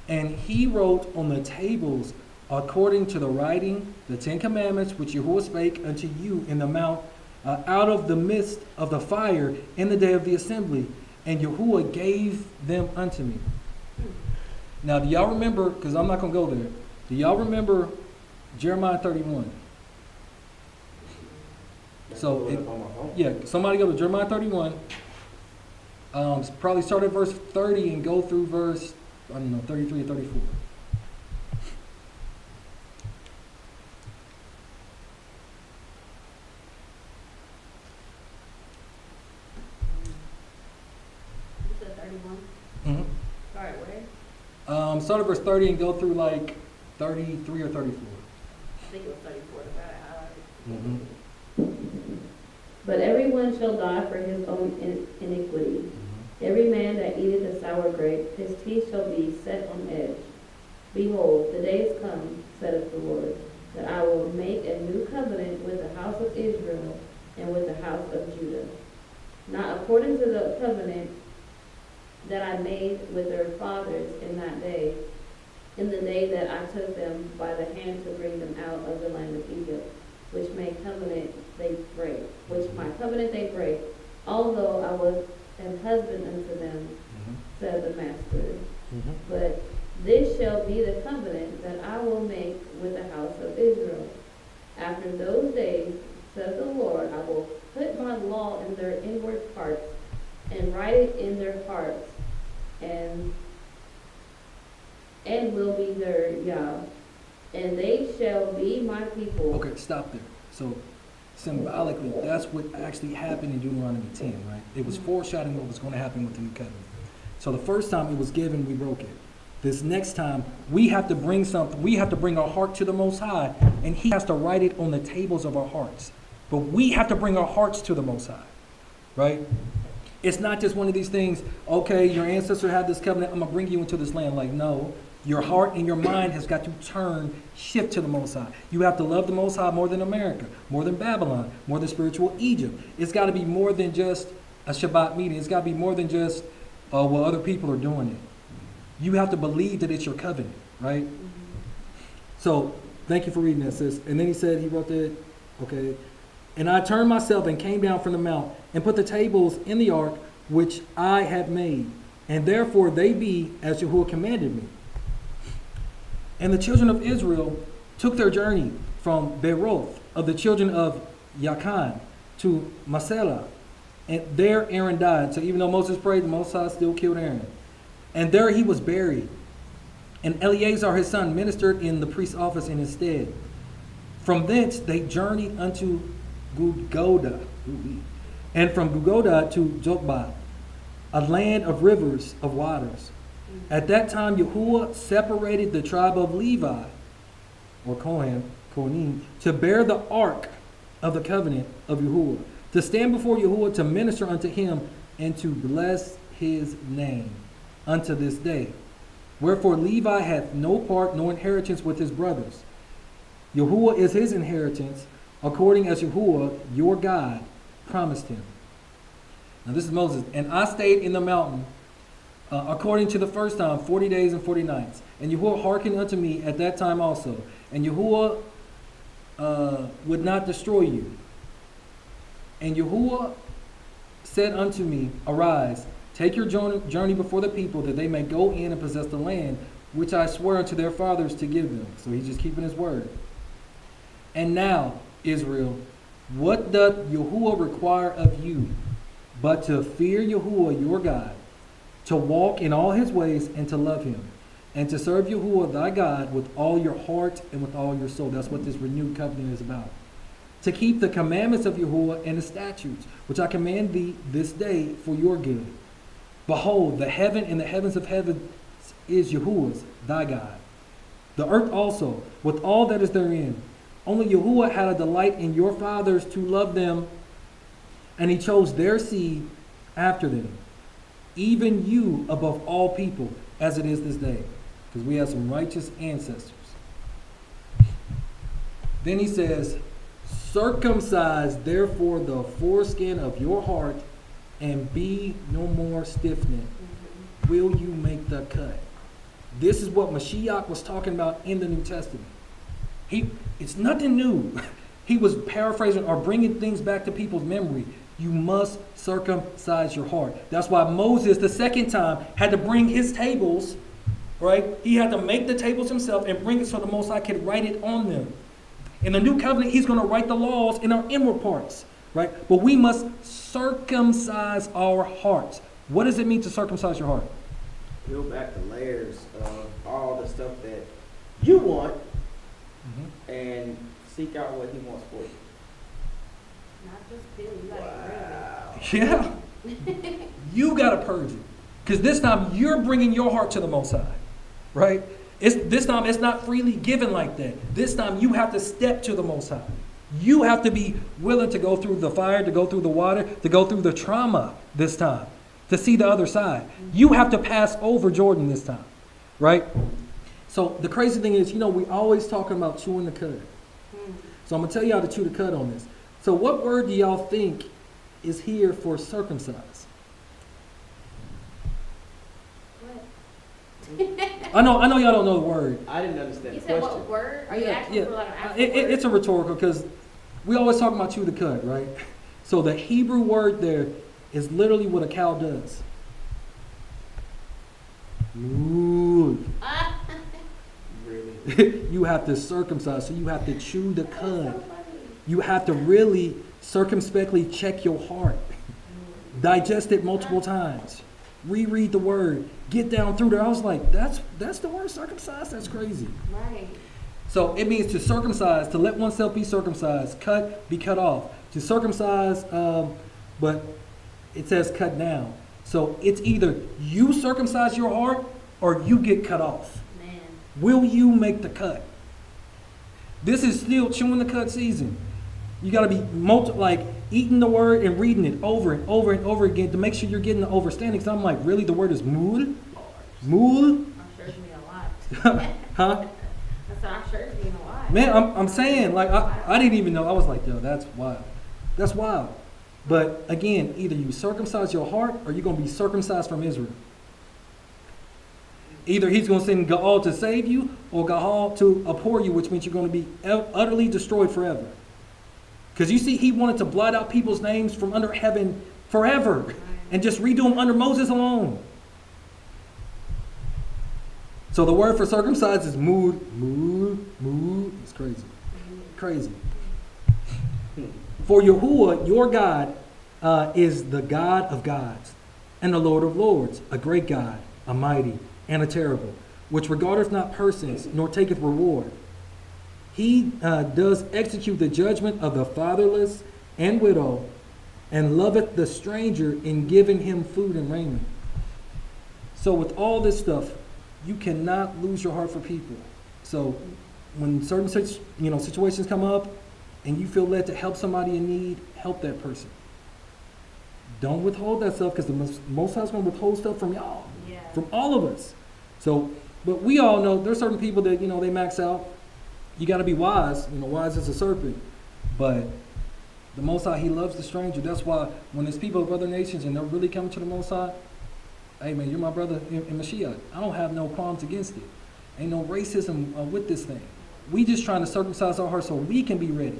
And he wrote on the tables according to the writing, the 10 commandments which Yahuwah spake unto you in the mount, out of the midst of the fire in the day of the assembly. And Yahuwah gave them unto me. Now, do y'all remember, because I'm not going to go there, do y'all remember Jeremiah 31? So, somebody go to Jeremiah 31. Probably start at verse 30 and go through verse, 33 or 34. You said 31? Mm-hmm. All right, where? Start at verse 30 and go through like 33 or 34. I think it was 34. I got it highlighted. Mm-hmm. But everyone shall die for his own iniquity. Every man that eateth a sour grape, his teeth shall be set on edge. Behold, the days come, saith the Lord, that I will make a new covenant with the house of Israel and with the house of Judah. Not according to the covenant that I made with their fathers in that day, in the day that I took them by the hand to bring them out of the land of Egypt, which my covenant they break, although I was an husband unto them, said the Master. But this shall be the covenant that I will make with the house of Israel. After those days, says the Lord, I will put my law in their inward parts, and write it in their hearts, and will be their Yah, and they shall be my people. Okay, stop there. symbolically, that's what actually happened in Deuteronomy 10, right? It was foreshadowing what was going to happen with the new covenant. So the first time it was given, we broke it. This next time, we have to bring something. We have to bring our heart to the Most High, and He has to write it on the tables of our hearts. But we have to bring our hearts to the Most High, right? It's not just one of these things, okay, your ancestors had this covenant, I'm going to bring you into this land. Like, no, your heart and your mind has got to shift to the Most High. You have to love the Most High more than America, more than Babylon, more than spiritual Egypt. It's got to be more than just a Shabbat meeting. It's got to be more than just, well, other people are doing it. You have to believe that it's your covenant, right? So, thank you for reading that, sis. And then he said, he wrote that, okay. And I turned myself and came down from the mount and put the tables in the ark which I had made. And therefore they be as Yahuwah commanded me. And the children of Israel took their journey from Beroth of the children of Yakan to Masela. And there Aaron died. So even though Moses prayed, the Most High still killed Aaron. And there he was buried. And Eleazar his son ministered in the priest's office in his stead. From thence they journeyed unto Gugoda, and from Gugoda to Jokba, a land of rivers of waters. At that time Yahuwah separated the tribe of Levi, or Kohanim, to bear the ark of the covenant of Yahuwah, to stand before Yahuwah, to minister unto him, and to bless his name unto this day. Wherefore Levi hath no part nor inheritance with his brothers. Yahuwah is his inheritance, according as Yahuwah, your God, promised him. Now this is Moses. And I stayed in the mountain, according to the first time, 40 days and 40 nights. And Yahuwah hearkened unto me at that time also. And Yahuwah would not destroy you. And Yahuwah said unto me, arise, take your journey before the people, that they may go in and possess the land, which I swear unto their fathers to give them. So he's just keeping his word. And now, Israel, what doth Yahuwah require of you, but to fear Yahuwah your God, to walk in all his ways, and to love him, and to serve Yahuwah thy God with all your heart and with all your soul. That's what this renewed covenant is about. To keep the commandments of Yahuwah and the statutes, which I command thee this day for your good. Behold, the heaven and the heavens of heavens is Yahuwah's, thy God. The earth also, with all that is therein. Only Yahuwah had a delight in your fathers to love them, and he chose their seed after them, even you above all people, as it is this day. Because we have some righteous ancestors. Then he says, circumcise therefore the foreskin of your heart, and be no more stiff-necked. Will you make the cut? This is what Mashiach was talking about in the New Testament. It's nothing new. He was paraphrasing or bringing things back to people's memory. You must circumcise your heart. That's why Moses, the second time, had to bring his tables, right? He had to make the tables himself and bring it so the Most High could write it on them. In the new covenant, he's going to write the laws in our inward parts, right? But we must circumcise our hearts. What does it mean to circumcise your heart? Peel back the layers of all the stuff that you want and seek out what he wants for you. Not just feeling like Yeah. You got to purge it. Because this time you're bringing your heart to the Most High, right? This time it's not freely given like that. This time you have to step to the Most High. You have to be willing to go through the fire, to go through the water, to go through the trauma this time, to see the other side. You have to pass over Jordan this time, right? So the crazy thing is, we always talking about chewing the cud. So I'm going to tell you how to chew the cud on this. So what word do y'all think is here for circumcise? I know y'all don't know the word. I didn't understand You the said question. what word? Are you asking for like an actual word? It's a rhetorical, because we always talk about chew the cud, right? So the Hebrew word there is literally what a cow does. Ooh. Really? You have to circumcise, so you have to chew the That's cud. so funny. You have to really circumspectly check your heart. Digest it multiple times. Reread the word. Get down through there. I was like, that's the word circumcised? That's crazy. Right. So it means to circumcise, to let oneself be circumcised, cut, be cut off. To circumcise, but it says cut down. So it's either you circumcise your heart or you get cut off. Man. Will you make the cut? This is still chewing the cut season. You got to be eating the word and reading it over and over and over again to make sure you're getting the understanding. Because I'm like, really, the word is mood? Mood? I'm sure it's mean a lot. Huh? I said, I'm sure it's mean a lot. Man, I'm saying, like, I didn't even know. I was like, yo, that's wild. That's wild. But again, either you circumcise your heart or you're going to be circumcised from Israel. Either he's going to send Gaal to save you or Gaal to abhor you, which means you're going to be utterly destroyed forever. Because you see, he wanted to blot out people's names from under heaven forever and just redo them under Moses alone. So the word for circumcised is mood. It's crazy. Crazy. For Yahuwah, your God, is the God of gods and the Lord of lords, a great God, a mighty, and a terrible, which regardeth not persons, nor taketh reward. He does execute the judgment of the fatherless and widow, and loveth the stranger in giving him food and raiment. So with all this stuff, you cannot lose your heart for people. So when certain situations come up and you feel led to help somebody in need, help that person. Don't withhold that stuff, because the Most High is going to withhold stuff from y'all, from all of us. So, but we all know there's certain people that, they max out. You got to be wise, wise as a serpent. But the Most High, he loves the stranger. That's why when there's people of other nations and they're really coming to the Most High, hey man, you're my brother in Mashiach. I don't have no qualms against it. Ain't no racism with this thing. We just trying to circumcise our hearts so we can be ready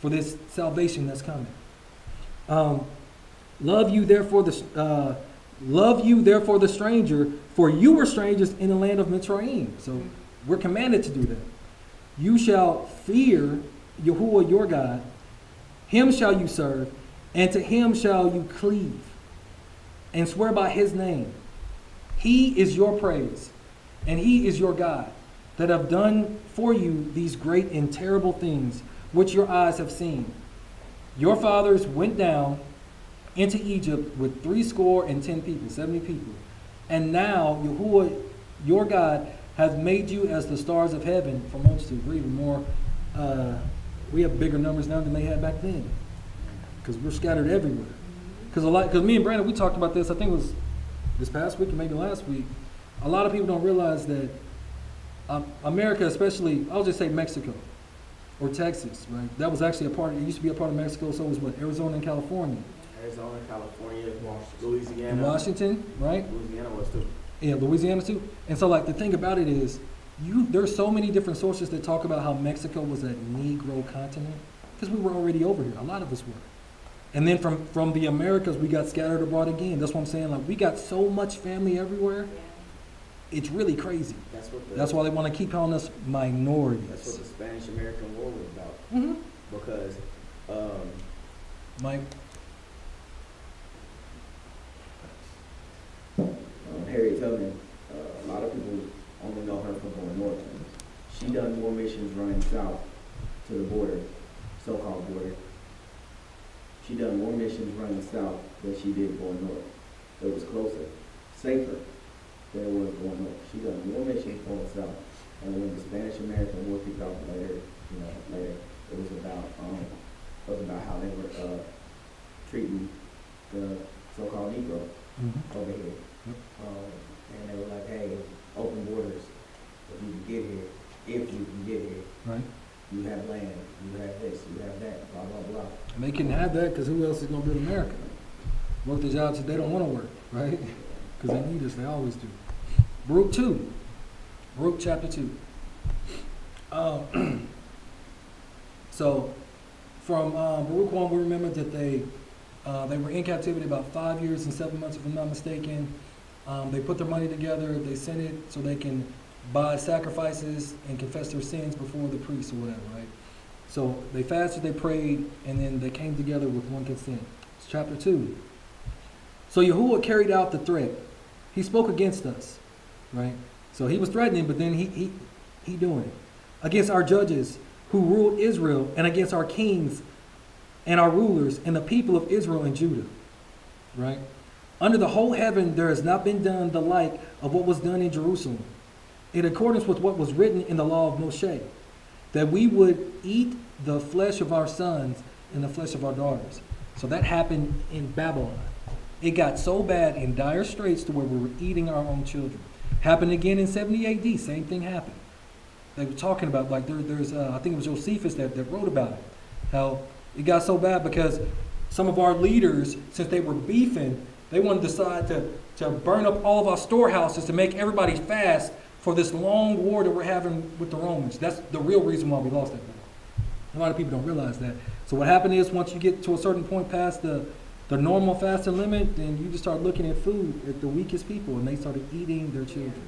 for this salvation that's coming. Love you therefore the stranger, for you were strangers in the land of Mitzrayim. So we're commanded to do that. You shall fear Yahuwah your God, him shall you serve, and to him shall you cleave, and swear by his name. He is your praise, and he is your God, that have done for you these great and terrible things, which your eyes have seen. Your fathers went down into Egypt with 70 people, 70 people. And now Yahuwah, your God, has made you as the stars of heaven for multitude. We're even more, we have bigger numbers now than they had back then, because we're scattered everywhere. Because me and Brandon, we talked about this, I think it was this past week or maybe last week. A lot of people don't realize that America, especially, I'll just say Mexico or Texas, right? That was actually it used to be a part of Mexico, so was what? Arizona and California. Arizona, California, Louisiana. And Washington, right? Louisiana was too. Yeah, Louisiana too. And so the thing about it is, there's so many different sources that talk about how Mexico was a Negro continent, because we were already over here. A lot of us were. And then from the Americas, we got scattered abroad again. That's what I'm saying. We got so much family everywhere. It's really crazy. That's why they want to keep calling us minorities. That's what the Spanish-American War was about. Mm-hmm. Because, Mike? Harriet Tubman, a lot of people only know her from going north. She done more missions running south to the border, so-called border. She done more missions running south than she did going north. It was closer, safer than it was going north. She done more missions going south. And when the Spanish-American War kicked off later, it was about how they were treating the so-called Negro over here. And they were like, hey, open borders. If you can get here, Right. you have land, you have this, you have that, blah, blah, blah. And they couldn't have that because who else is going to build America? Work the jobs that they don't want to work, right? Because they need us, they always do. Baruch chapter 2. So from Baruch 1, we remember that they were in captivity about 5 years and 7 months, if I'm not mistaken. They put their money together, they sent it so they can buy sacrifices and confess their sins before the priest or whatever, right? So they fasted, they prayed, and then they came together with one consent. It's chapter 2. So Yahuwah carried out the threat. He spoke against us, right? So he was threatening, but then he doing it. against our judges who ruled Israel, and against our kings and our rulers and the people of Israel and Judah. Right? Under the whole heaven there has not been done the like of what was done in Jerusalem, in accordance with what was written in the law of Moshe, that we would eat the flesh of our sons and the flesh of our daughters. So that happened in Babylon. It got so bad in dire straits to where we were eating our own children. Happened again in 70 AD, same thing happened. They were talking about, like, there's I think it was Josephus that wrote about it, how it got so bad because some of our leaders, since they were beefing, they wanted to decide to burn up all of our storehouses to make everybody fast for this long war that we're having with the Romans. That's the real reason why we lost that war. A lot of people don't realize that. So what happened is once you get to a certain point past the normal fasting limit, then you just start looking at food at the weakest people, and they started eating their children.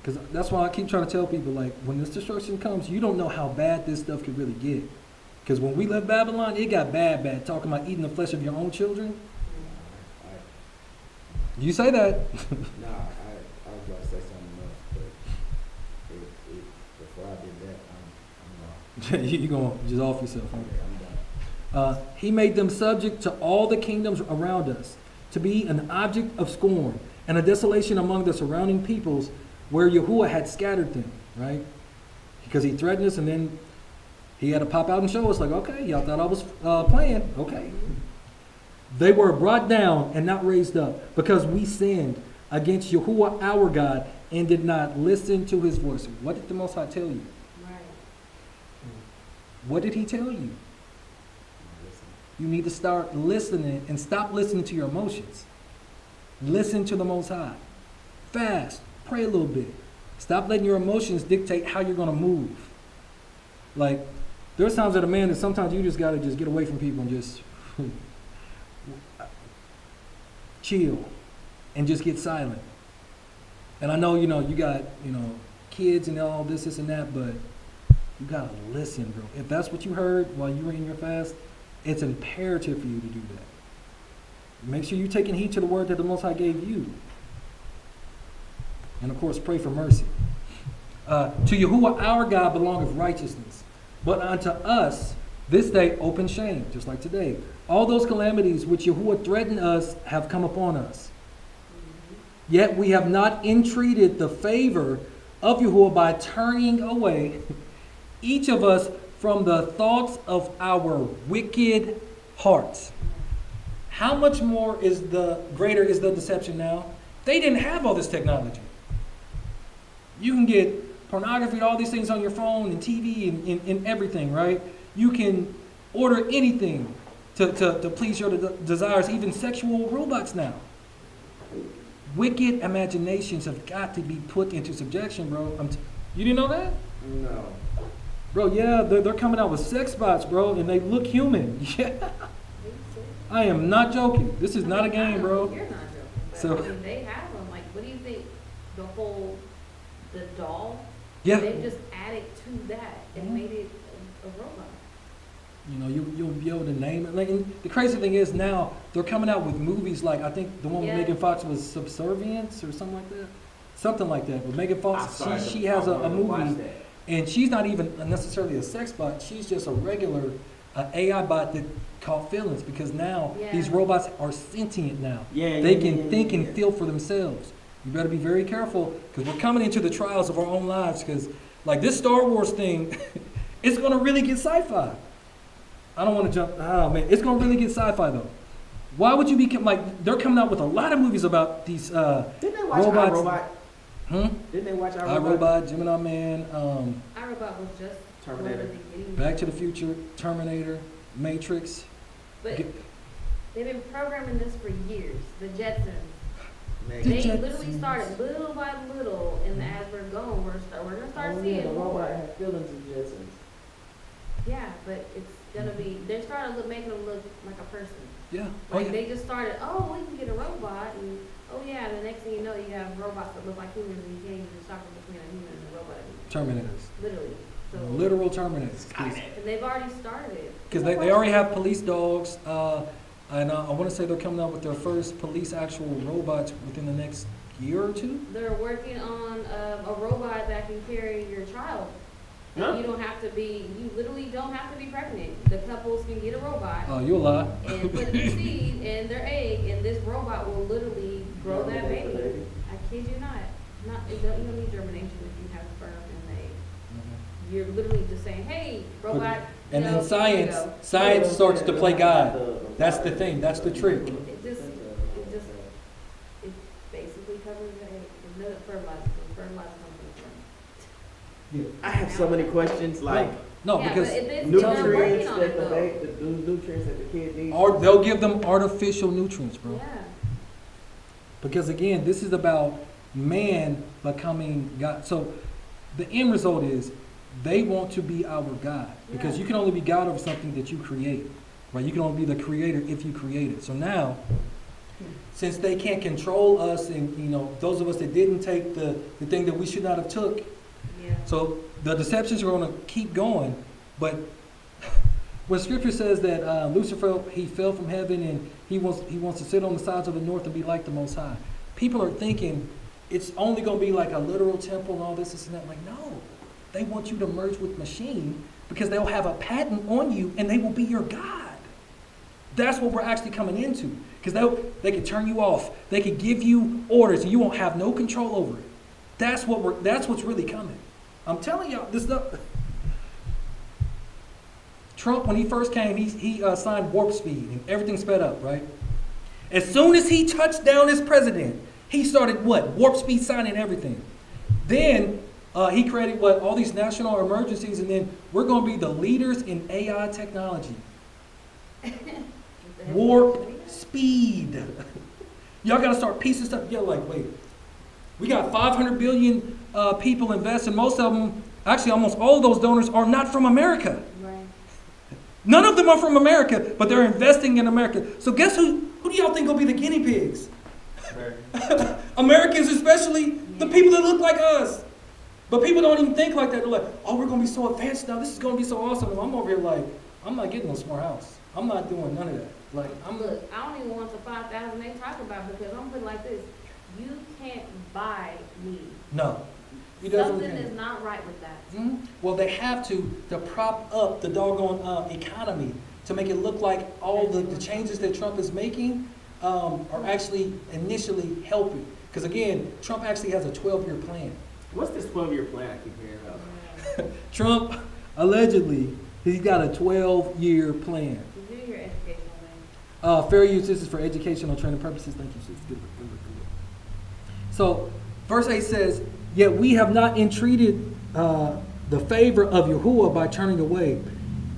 Because that's why I keep trying to tell people, like, when this destruction comes, you don't know how bad this stuff could really get. Because when we left Babylon, it got bad, talking about eating the flesh of your own children. You say that. Nah, I was about to say something else, but before I did that, I'm You're going to just off yourself. Huh? okay, I'm done. He made them subject to all the kingdoms around us, to be an object of scorn and a desolation among the surrounding peoples where Yahuwah had scattered them, right? Because he threatened us, and then he had to pop out and show us, like, okay, y'all thought I was playing. Okay. They were brought down and not raised up because we sinned against Yahuwah our God and did not listen to his voice. What did the Most High tell you? Right. What did he tell you? You need to start listening and stop listening to your emotions. Listen to the Most High. Fast. Pray a little bit. Stop letting your emotions dictate how you're going to move. Like, there's times that a man that sometimes you just got to just get away from people and just chill and just get silent. And I know, you got, kids and all this and that, but you got to listen, bro. If that's what you heard while you were in your fast, it's imperative for you to do that. Make sure you're taking heed to the word that the Most High gave you. And of course, pray for mercy. To Yahuwah our God belongeth righteousness, but unto us this day open shame, just like today. All those calamities which Yahuwah threatened us have come upon us. Yet we have not entreated the favor of Yahuwah by turning away each of us from the thoughts of our wicked hearts. How much more greater is the deception now? They didn't have all this technology. You can get pornography and all these things on your phone and TV and everything, right? You can order anything to please your desires, even sexual robots now. Wicked imaginations have got to be put into subjection, bro. You didn't know that? No. Bro, yeah, they're coming out with sex bots, bro, and they look human. Yeah. I am not joking. This is not a game, bro. You're not joking. But So- I mean, they have them. Like, what do you think? The doll? Yeah. They just added to that and made it a robot. You'll be able to name it. Like, and the crazy thing is now they're coming out with movies like, I think the one with Yeah. Megan Fox was Subservience or something like that. Something like that. But Megan Fox, she has a movie, and she's not even necessarily a sex bot. She's just a regular AI bot that caught feelings, because now Yeah. these robots are sentient now. Yeah, They yeah, can yeah, think yeah. and feel for themselves. You better be very careful, because we're coming into the trials of our own lives. Because like this Star Wars thing, it's going to really get sci-fi. I don't want to jump. Oh man, it's going to really get sci-fi though. Why would you be like? They're coming out with a lot of movies about these Didn't they watch robots. iRobot? Hmm? Didn't they watch iRobot, Gemini Man, iRobot was just Terminator. one of the beginning. Back to the Future, Terminator, Matrix. But Get- they've been programming this for years. The Jetsons. Man, The They Jetsons. literally started little by little, and as we're going, we're gonna start oh, seeing yeah, the more. robot had feelings of Jetsons. Yeah, but it's gonna be. They're starting to making them look like a person. Yeah. Oh Like yeah. they just started. Oh, we can get a robot, and oh yeah, the next thing you know, you have robots that look like humans, and you can't even decipher between a human and a robot. Terminators. Literally. So. Literal Terminators. And they've already started. Because they already have police dogs, and I want to say they're coming out with their first police actual robots within the next year or two. They're working on a robot that can carry your child. Huh? You don't have to be, you literally don't have to be pregnant. The couples can get a robot Oh, you'll lie. and put the seed in their egg, and this robot will literally grow that baby. I kid you not. You don't need germination if you have sperm in the egg. You're literally just saying, hey, robot. And you then know, here you go. science starts to play God. That's the thing. That's the trick. It basically covers the egg. It's not fertilizer. Fertilizer comes from the sperm. I have so many questions, like No, Yeah, because but if it's working nutrients on that it, though. the nutrients that the kid needs. or they'll give them artificial nutrients, bro. Yeah. Because again, this is about man becoming God. So the end result is they want to be our God. Because Yeah. you can only be God over something that you create. Right? You can only be the creator if you create it. So now, since they can't control us and those of us that didn't take the thing that we should not have took, Yeah. so the deceptions are going to keep going. But when Scripture says that Lucifer, he fell from heaven and he wants to sit on the sides of the north and be like the Most High, people are thinking it's only going to be like a literal temple and all this and that. Like, no, they want you to merge with machine because they'll have a patent on you and they will be your God. That's what we're actually coming into, because they could turn you off. They could give you orders and you won't have no control over it. That's what's really coming. I'm telling y'all this stuff. Trump, when he first came, he signed warp speed and everything sped up, right? As soon as he touched down as president, he started warp speed signing everything. Then he created all these national emergencies, and then we're going to be the leaders in AI technology. Warp speed. Y'all got to start piecing stuff together. Like, wait, we got 500 billion people invested. Most of them, actually, almost all of those donors are not from America. Right. None of them are from America, but they're investing in America. So guess who do y'all think will be the guinea pigs? Americans, especially the people that look like us. But people don't even think like that. They're like, oh, we're going to be so advanced now. This is going to be so awesome. And I'm over here like, I'm not getting no smart house. I'm not doing none of that. Like, Look, I don't even want the 5,000 they talk about, because I'm putting it like this. You can't buy me. No. Something is not right with that. Mm-hmm. Well, they have to prop up the doggone economy to make it look like all the changes that Trump is making are actually initially helping. Because again, Trump actually has a 12-year plan. What's this 12-year plan I keep hearing about? Trump, allegedly, he's got a 12-year plan. To do your educational thing. Fair use, this is for educational training purposes. Thank you, sis. Good work. So, verse 8 says, yet we have not entreated the favor of Yahuwah by turning away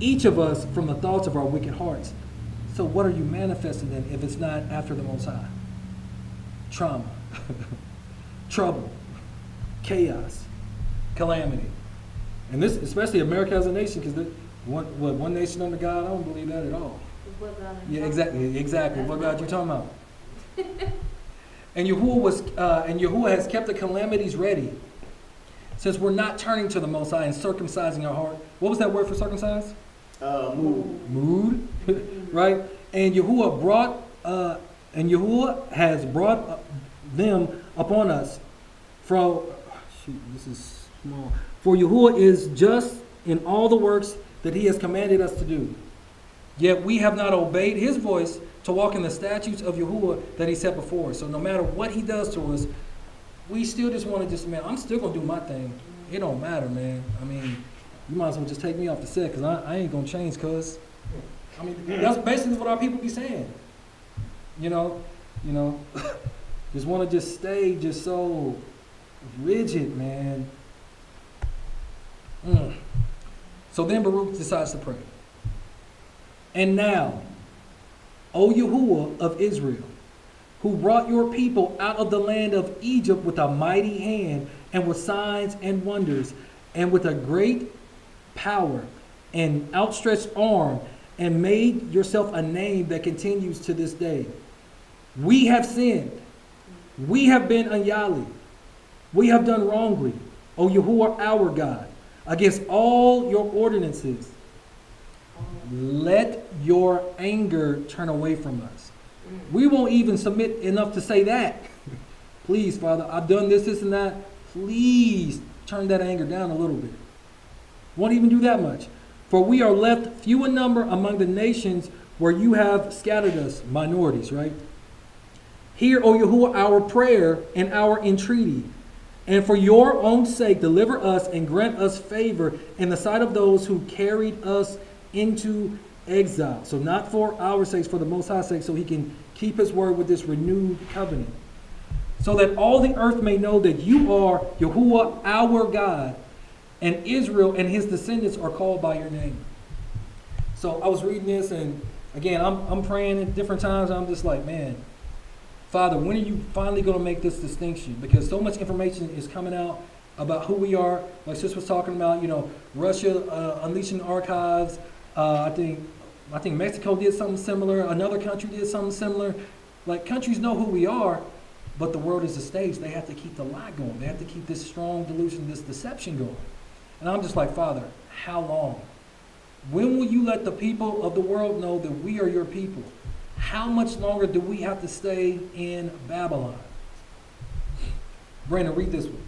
each of us from the thoughts of our wicked hearts. So what are you manifesting then if it's not after the Most High? Trauma, trouble, chaos, calamity. And this, especially America as a nation, because one nation under God, I don't believe that at all. Yeah, exactly. What God you talking about? And Yahuwah has kept the calamities ready, since we're not turning to the Most High and circumcising our heart. What was that word for circumcise? Mood, right? And Yahuwah has brought them upon us from. This is small. For Yahuwah is just in all the works that He has commanded us to do. Yet we have not obeyed His voice to walk in the statutes of Yahuwah that He set before us. So no matter what He does to us, we still just want to man, I'm still going to do my thing. It don't matter, man. I mean, you might as well just take me off the set, because I ain't going to change, cuz. I mean, that's basically what our people be saying. You know, just want to just stay just so rigid, man. So then Baruch decides to pray. And now, O Yahuwah of Israel, who brought your people out of the land of Egypt with a mighty hand and with signs and wonders and with a great power and outstretched arm, and made yourself a name that continues to this day. We have sinned. We have been unyali. We have done wrongly, O Yahuwah our God, against all your ordinances. Let your anger turn away from us. We won't even submit enough to say that. please, Father, I've done this, this, and that. Please turn that anger down a little bit. Won't even do that much. For we are left few in number among the nations where you have scattered us, minorities, right? Hear, O Yahuwah, our prayer and our entreaty. And for your own sake, deliver us and grant us favor in the sight of those who carried us into exile. So not for our sakes, for the Most High's sake, so he can keep his word with this renewed covenant. So that all the earth may know that you are Yahuwah, our God, and Israel and his descendants are called by your name. So I was reading this, and again, I'm praying at different times. I'm just like, man, Father, when are you finally going to make this distinction? Because so much information is coming out about who we are. Like Sis was talking about, Russia unleashing archives. I think Mexico did something similar. Another country did something similar. Like, countries know who we are, but the world is a stage. They have to keep the lie going. They have to keep this strong delusion, this deception going. And I'm just like, Father, how long? When will you let the people of the world know that we are your people? How much longer do we have to stay in Babylon? Brandon, read this one.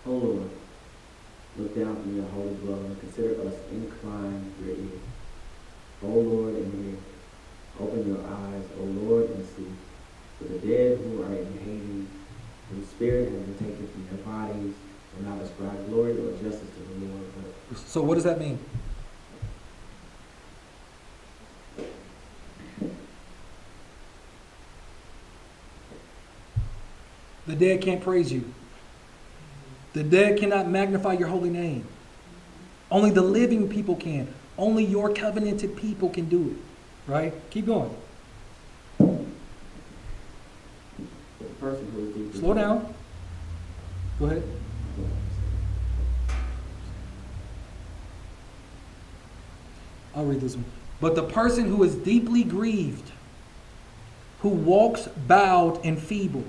O Lord, look down from your holy dwelling and consider us, incline your ear. O Lord, and hear. Open your eyes, O Lord, and see. For the dead who are in Hades, whose spirit has been taken from their bodies, will not ascribe glory or justice to the Lord. So what does that mean? The dead can't praise you. The dead cannot magnify your holy name. Only the living people can. Only your covenanted people can do it. Right? Keep going. The person who is deeply Slow down. Go ahead. I'll read this one. But the person who is deeply grieved, who walks bowed and feeble,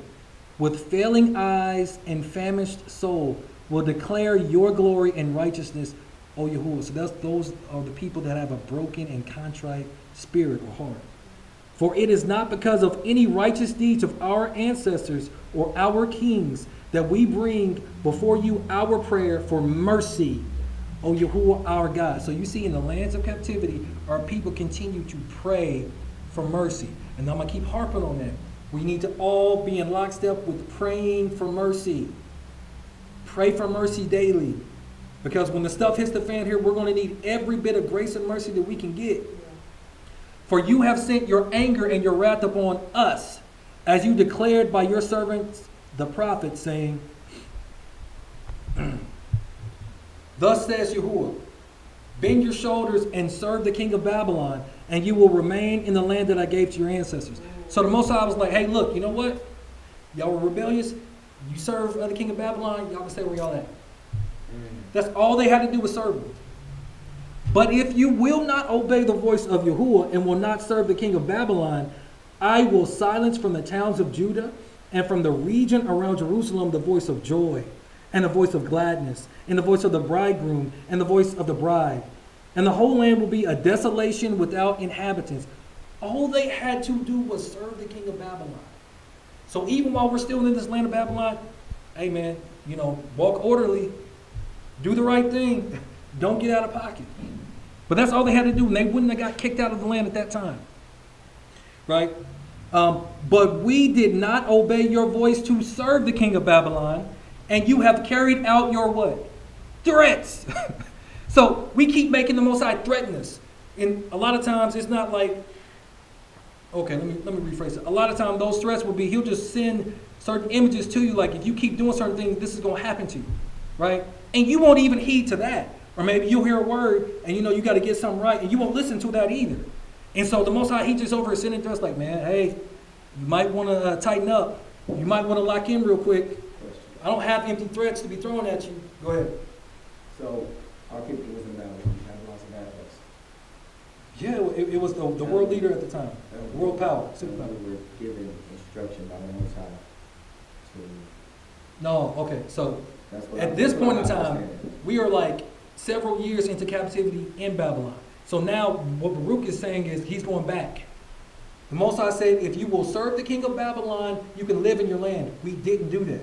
with failing eyes and famished soul, will declare your glory and righteousness, O Yahuwah. So those are the people that have a broken and contrite spirit or heart. For it is not because of any righteous deeds of our ancestors or our kings that we bring before you our prayer for mercy, O Yahuwah our God. So you see, in the lands of captivity, our people continue to pray for mercy. And I'm going to keep harping on that. We need to all be in lockstep with praying for mercy. Pray for mercy daily. Because when the stuff hits the fan here, we're going to need every bit of grace and mercy that we can get. For you have sent your anger and your wrath upon us, as you declared by your servants, the prophets, saying, Thus says Yahuwah, bend your shoulders and serve the king of Babylon, and you will remain in the land that I gave to your ancestors. So the Most High was like, hey, look, you know what? Y'all were rebellious. You serve the king of Babylon. Y'all can stay where y'all at. That's all they had to do was serve him. But if you will not obey the voice of Yahuwah and will not serve the king of Babylon, I will silence from the towns of Judah and from the region around Jerusalem the voice of joy and the voice of gladness and the voice of the bridegroom and the voice of the bride. And the whole land will be a desolation without inhabitants. All they had to do was serve the king of Babylon. So even while we're still in this land of Babylon, hey man, walk orderly, do the right thing, don't get out of pocket. But that's all they had to do, and they wouldn't have got kicked out of the land at that time. Right? But we did not obey your voice to serve the king of Babylon, and you have carried out your what? Threats. So we keep making the Most High threaten us. And a lot of times it's not like, okay, let me rephrase it. A lot of times those threats will be, he'll just send certain images to you, like if you keep doing certain things, this is going to happen to you, right? And you won't even heed to that. Or maybe you'll hear a word and you got to get something right, and you won't listen to that either. And so the Most High, he just over here sending threats like, man, hey, you might want to tighten up. You might want to lock in real quick. I don't have empty threats to be thrown at you. Go ahead. So our people was in Babylon, had lots of battles. Yeah, it was the world leader at the time, world power, superpower. We were given instruction by the Most High to, No, okay, so that's what. at this that's what point in I time, understand. we are like several years into captivity in Babylon. So now what Baruch is saying is he's going back. The Most High said, if you will serve the king of Babylon, you can live in your land. We didn't do that.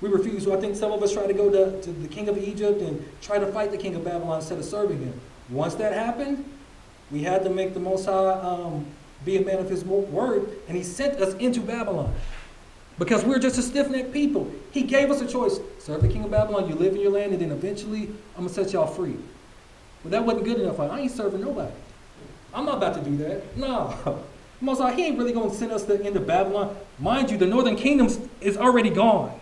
We refused. So I think some of us tried to go to the king of Egypt and try to fight the king of Babylon instead of serving him. Once that happened, we had to make the Most High be a man of his word, and he sent us into Babylon. Because we're just a stiff-necked people. He gave us a choice. Serve the king of Babylon, you live in your land, and then eventually I'm going to set y'all free. But that wasn't good enough. I ain't serving nobody. I'm not about to do that. No. Most High, he ain't really going to send us into Babylon. Mind you, the northern kingdom is already gone.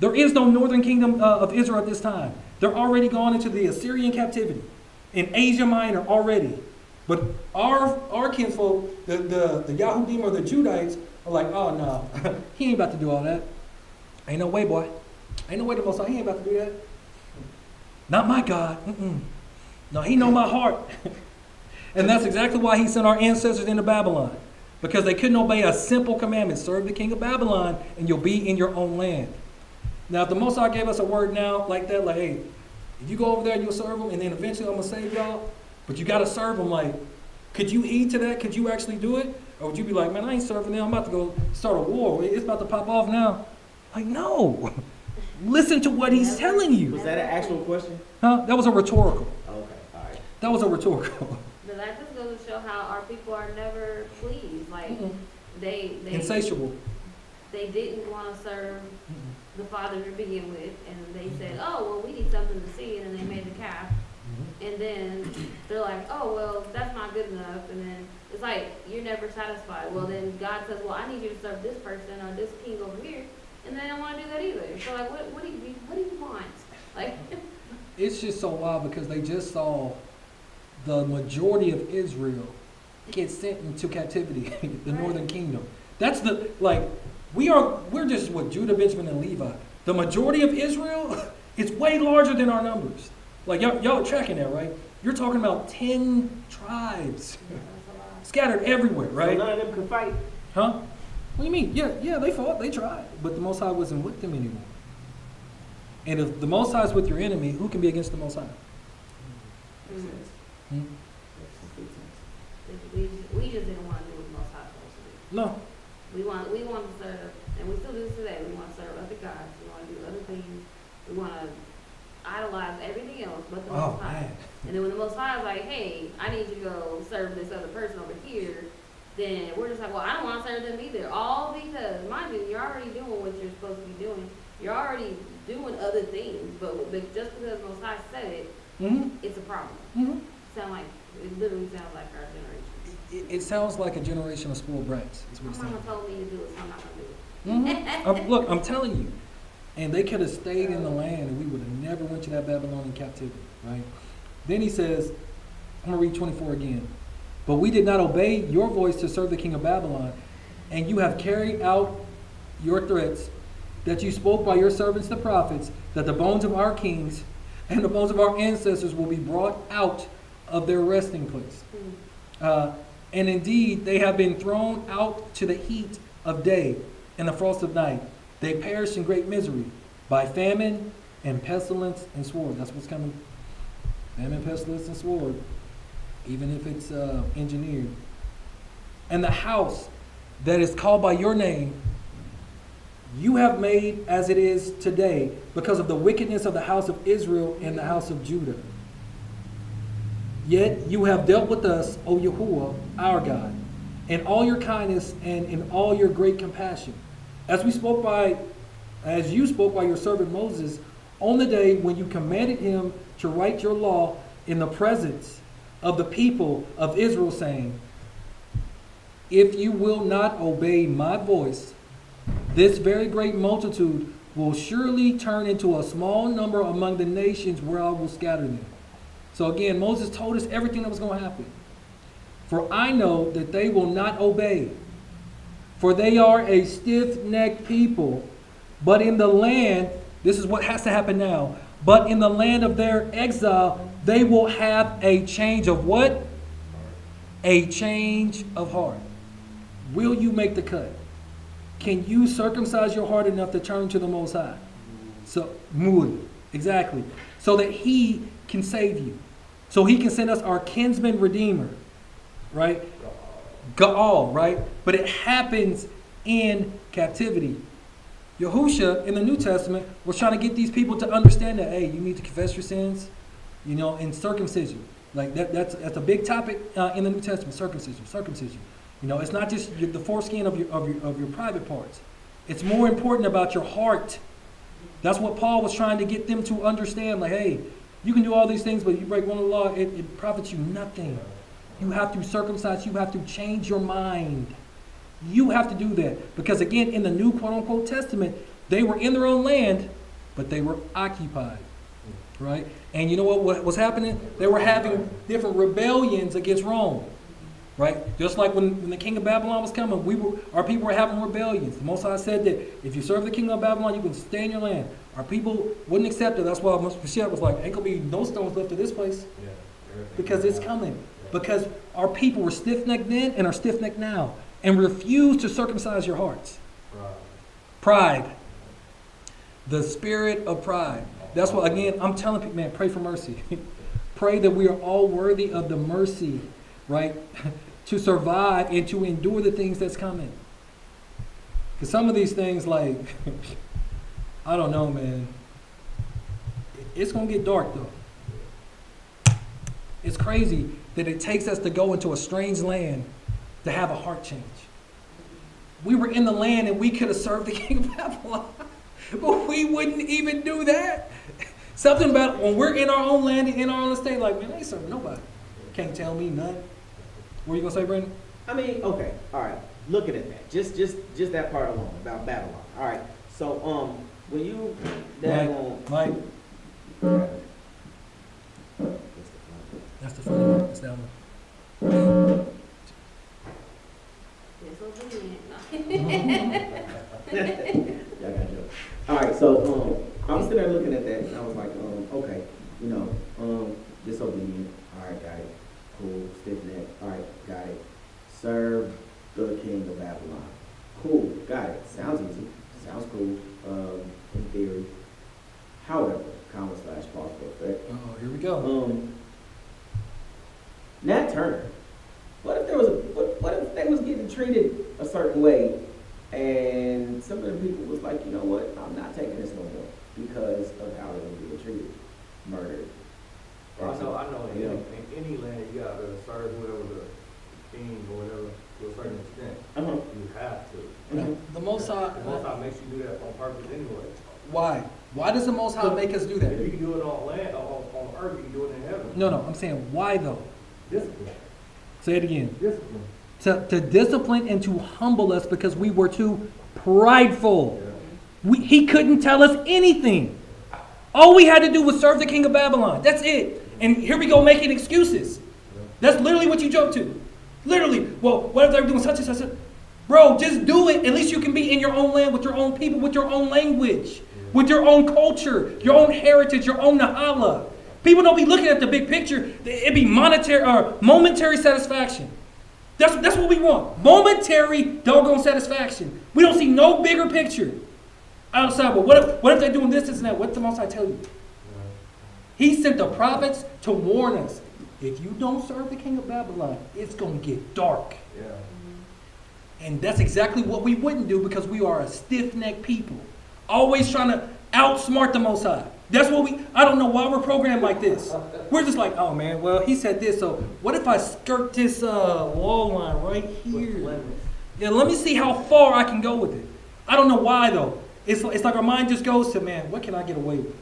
There is no northern kingdom of Israel at this time. They're already gone into the Assyrian captivity. In Asia Minor already. But our kinfolk, the Yahudim or the Judites, are like, oh no, he ain't about to do all that. Ain't no way, boy. Ain't no way the Most High, he ain't about to do that. Not my God. Mm-mm. No, he know my heart. And that's exactly why he sent our ancestors into Babylon. Because they couldn't obey a simple commandment. Serve the king of Babylon and you'll be in your own land. Now, if the Most High gave us a word now like that, like, hey, if you go over there and you'll serve them, and then eventually I'm going to save y'all, but you got to serve them, like, could you heed to that? Could you actually do it? Or would you be like, man, I ain't serving them. I'm about to go start a war. It's about to pop off now. Like, no. Listen to what he's telling you. Was that an actual question? Huh? That was a rhetorical. Okay, all right. That was a rhetorical. But that just goes to show how our people are never pleased. Like, Mm-mm. they Insatiable. they didn't want to serve Mm-mm. the Father to begin with, and they said, oh, well, we need something to see, and then they made the calf. And then they're like, oh, well, that's not good enough. And then it's like, you're never satisfied. Well, then God says, well, I need you to serve this person or this king over here. And they don't want to do that either. So, like, what do you want? Like, It's just so wild because they just saw the majority of Israel get sent into captivity, the Right. northern kingdom. That's the, like, we're just what, Judah, Benjamin, and Levi. The majority of Israel is way larger than our numbers. Like, y'all are tracking that, right? You're talking about 10 tribes that's a lot. scattered everywhere, So right? none of them could fight. Huh? What do you mean? Yeah, they fought, they tried, but the Most High wasn't with them anymore. And if the Most High is with your enemy, who can be against the Most High? Makes sense. Hmm? Makes complete sense. We just didn't want to do what the Most High told us to do. No. We want to serve, and we still do this today. We want to serve other gods. We want to do other things. We want to idolize everything else but the Oh, Most High. man. And then when the Most High is like, hey, I need you to go serve this other person over here, then we're just like, well, I don't want to serve them either. All because, mind you, you're already doing what you're supposed to be doing. You're already doing other things, but just because the Most High said it, Mm-hmm. it's a problem. Mm-hmm. It literally sounds like our generation. It sounds like a generation of spoiled brats. Is what My it mama sounds. told me to do it, so I'm not going to do it. Mm-hmm. Look, I'm telling you. And they could have stayed in the land and we would have never went to that Babylonian captivity, right? Then he says, I'm going to read 24 again. But we did not obey your voice to serve the king of Babylon, and you have carried out your threats that you spoke by your servants the prophets, that the bones of our kings and the bones of our ancestors will be brought out of their resting place. And indeed, they have been thrown out to the heat of day and the frost of night. They perish in great misery by famine and pestilence and sword. That's what's coming. Famine, pestilence, and sword, even if it's engineered. And the house that is called by your name, you have made as it is today because of the wickedness of the house of Israel and the house of Judah. Yet you have dealt with us, O Yahuwah, our God, in all your kindness and in all your great compassion, as you spoke by your servant Moses on the day when you commanded him to write your law in the presence of the people of Israel, saying, if you will not obey my voice, this very great multitude will surely turn into a small number among the nations where I will scatter them. So again, Moses told us everything that was going to happen. For I know that they will not obey, for they are a stiff-necked people. But in the land, this is what has to happen now, but in the land of their exile, they will have a change of what? A change of heart. Will you make the cut? Can you circumcise your heart enough to turn to the Most High? So, muy, exactly. So that He can save you. So He can send us our kinsman redeemer, right? Gaal, right? But it happens in captivity. Yahusha in the New Testament was trying to get these people to understand that, hey, you need to confess your sins, and circumcision. Like that's a big topic in the New Testament, circumcision. It's not just the foreskin of your private parts. It's more important about your heart. That's what Paul was trying to get them to understand. Like, hey, you can do all these things, but you break one of the law, it profits you nothing. You have to circumcise. You have to change your mind. You have to do that. Because again, in the New quote-unquote Testament, they were in their own land, but they were occupied. Right? And you know what was happening? They were having different rebellions against Rome. Right? Just like when the king of Babylon was coming, our people were having rebellions. The Most High said that if you serve the king of Babylon, you can stay in your land. Our people wouldn't accept it. That's why Mashiach was like, ain't gonna be no stones left of this place. Because it's coming. Because our people were stiff-necked then and are stiff-necked now. And refuse to circumcise your hearts. Pride. The spirit of pride. That's why, again, I'm telling people, man, pray for mercy. Pray that we are all worthy of the mercy, right? To survive and to endure the things that's coming. Because some of these things, like, I don't know, man. It's going to get dark, though. It's crazy that it takes us to go into a strange land to have a heart change. We were in the land and we could have served the king of Babylon. But we wouldn't even do that. Something about when we're in our own land and in our own estate, like, man, I ain't serving nobody. Can't tell me nothing. What are you going to say, Brandon? I mean, okay, all right. Looking at that, just that part alone about Babylon. All right. So, when you Mike. That's the funny one. It's that one. Y'all got jokes. All right, so I was sitting there looking at that, and I was like, okay, disobedient. All right, got it. Cool. Stiff neck. All right, got it. Serve the king of Babylon. Cool, got it. Sounds easy. Sounds cool. In theory. However, comma/pause for effect. Oh, here we go. Nat Turner. What if what if they was getting treated a certain way, and some of the people was like, you know what, I'm not taking this no more because of how they were being treated, murdered. I know. In any land, you gotta serve whoever the king or whatever to a certain extent. You have to. Now, the Most High. The Most High makes you do that on purpose anyway. Why? Why does the Most High make us do If that? you can do it on land, on earth, you can do it in heaven. No, I'm saying why though? Discipline. Say it again. Discipline. To discipline and to humble us because we were too prideful. He couldn't tell us anything. All we had to do was serve the king of Babylon. That's it. And here we go making excuses. That's literally what you jump to. Literally. Well, what if they're doing such and such? Bro, just do it. At least you can be in your own land with your own people, with your own language, with your own culture, your own heritage, your own nahala. People don't be looking at the big picture. It be monetary or momentary satisfaction. That's what we want. Momentary doggone satisfaction. We don't see no bigger picture outside. But what if they're doing this and that? What the Most I tell you? He sent the prophets to warn us. If you don't serve the king of Babylon, it's going to get dark. Yeah. And that's exactly what we wouldn't do because we are a stiff-necked people. Always trying to outsmart the Most High. That's what I don't know why we're programmed like this. We're just like, oh man, well, he said this, so what if I skirt this wall line right here? Yeah, let me see how far I can go with it. I don't know why though. It's like our mind just goes to, man, what can I get away with?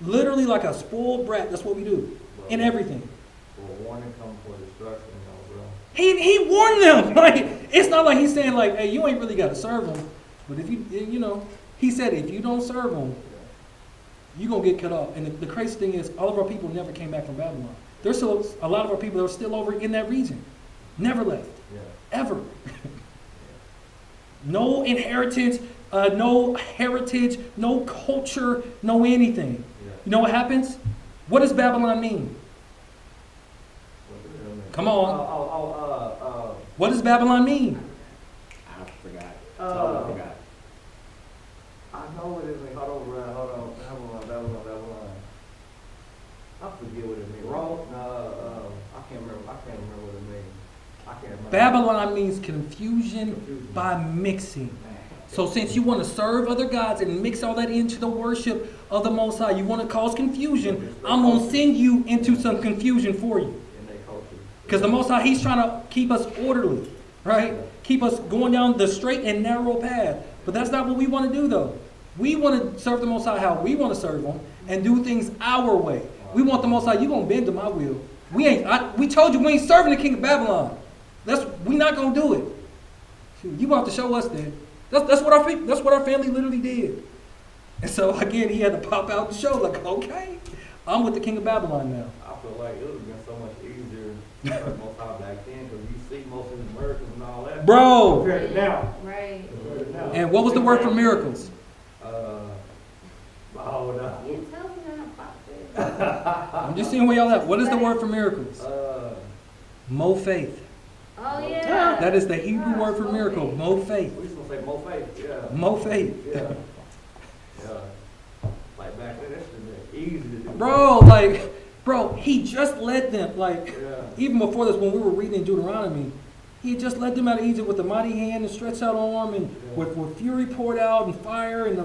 Literally like a spoiled brat, that's what we do. In everything. For warning comes for destruction, bro. He warned them. Like, it's not like he's saying like, hey, you ain't really got to serve him. But if he said if you don't serve him, you're going to get cut off. And the crazy thing is, all of our people never came back from Babylon. There's still a lot of our people that are still over in that region. Never left. Yeah. Ever. No inheritance, no heritage, no culture, no anything. Yeah. You know what happens? What does Babylon mean? What does that mean? Come on. What does Babylon mean? I forgot. Uh, Totally forgot. I know what it means. Hold on. Babylon. I forget what it means. Wrong? I can't remember what it means. I can't remember. Babylon means confusion by mixing. So since you want to serve other gods and mix all that into the worship of the Most High, you want to cause confusion, I'm going to send you into some confusion for you. In their culture. Because the Most High, He's trying to keep us orderly, right? Keep us going down the straight and narrow path. But that's not what we want to do, though. We want to serve the Most High how we want to serve Him and do things our way. We want the Most High, you're going to bend to my will. We told you we ain't serving the king of Babylon. We not going to do it. Shoot, you want to show us that. That's what our family literally did. And so again, he had to pop out and show, like, okay, I'm with the king of Babylon now. I feel like it would have been so much easier to serve Most High back then because you see most of his miracles and all that. Bro! Compared to now. Right. Compared to now. And what was the word for miracles? Hold up. You tell me that I'm I'm just seeing where y'all at. What is the word for miracles? Mo faith. Oh, yeah. That is the Hebrew word for miracle. Mo faith. We used to say more faith, yeah. Mo faith. Yeah. Like back then, that should have been easy to do. Bro, he just led them. Even before this, when we were reading in Deuteronomy, he had just led them out of Egypt with a mighty hand and stretched out arm and with fury poured out and fire and,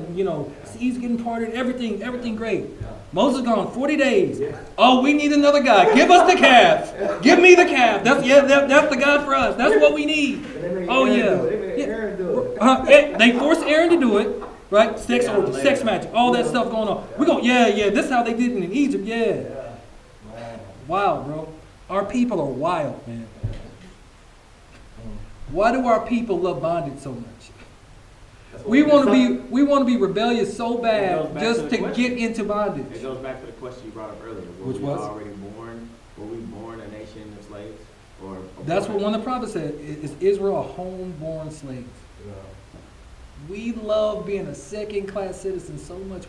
seas getting parted, everything great. Yeah. Moses gone 40 days. Yeah. Oh, we need another guy. Give us the calf. Give me the calf. That's the God for us. That's what we need. Oh, yeah. Aaron do it. They forced Aaron to do it, right? Sex orgy, sex magic, all that stuff going on. We're going, this is how they did it in Egypt, yeah. Man. Wild, bro. Our people are wild, man. Why do our people love bondage so much? We want to be rebellious so bad just to get into bondage. It goes back to the question you brought up earlier. Which was? Were we born a nation of slaves? That's what one of the prophets said. Is Israel a home-born slave? Yeah. We love being a second-class citizen so much.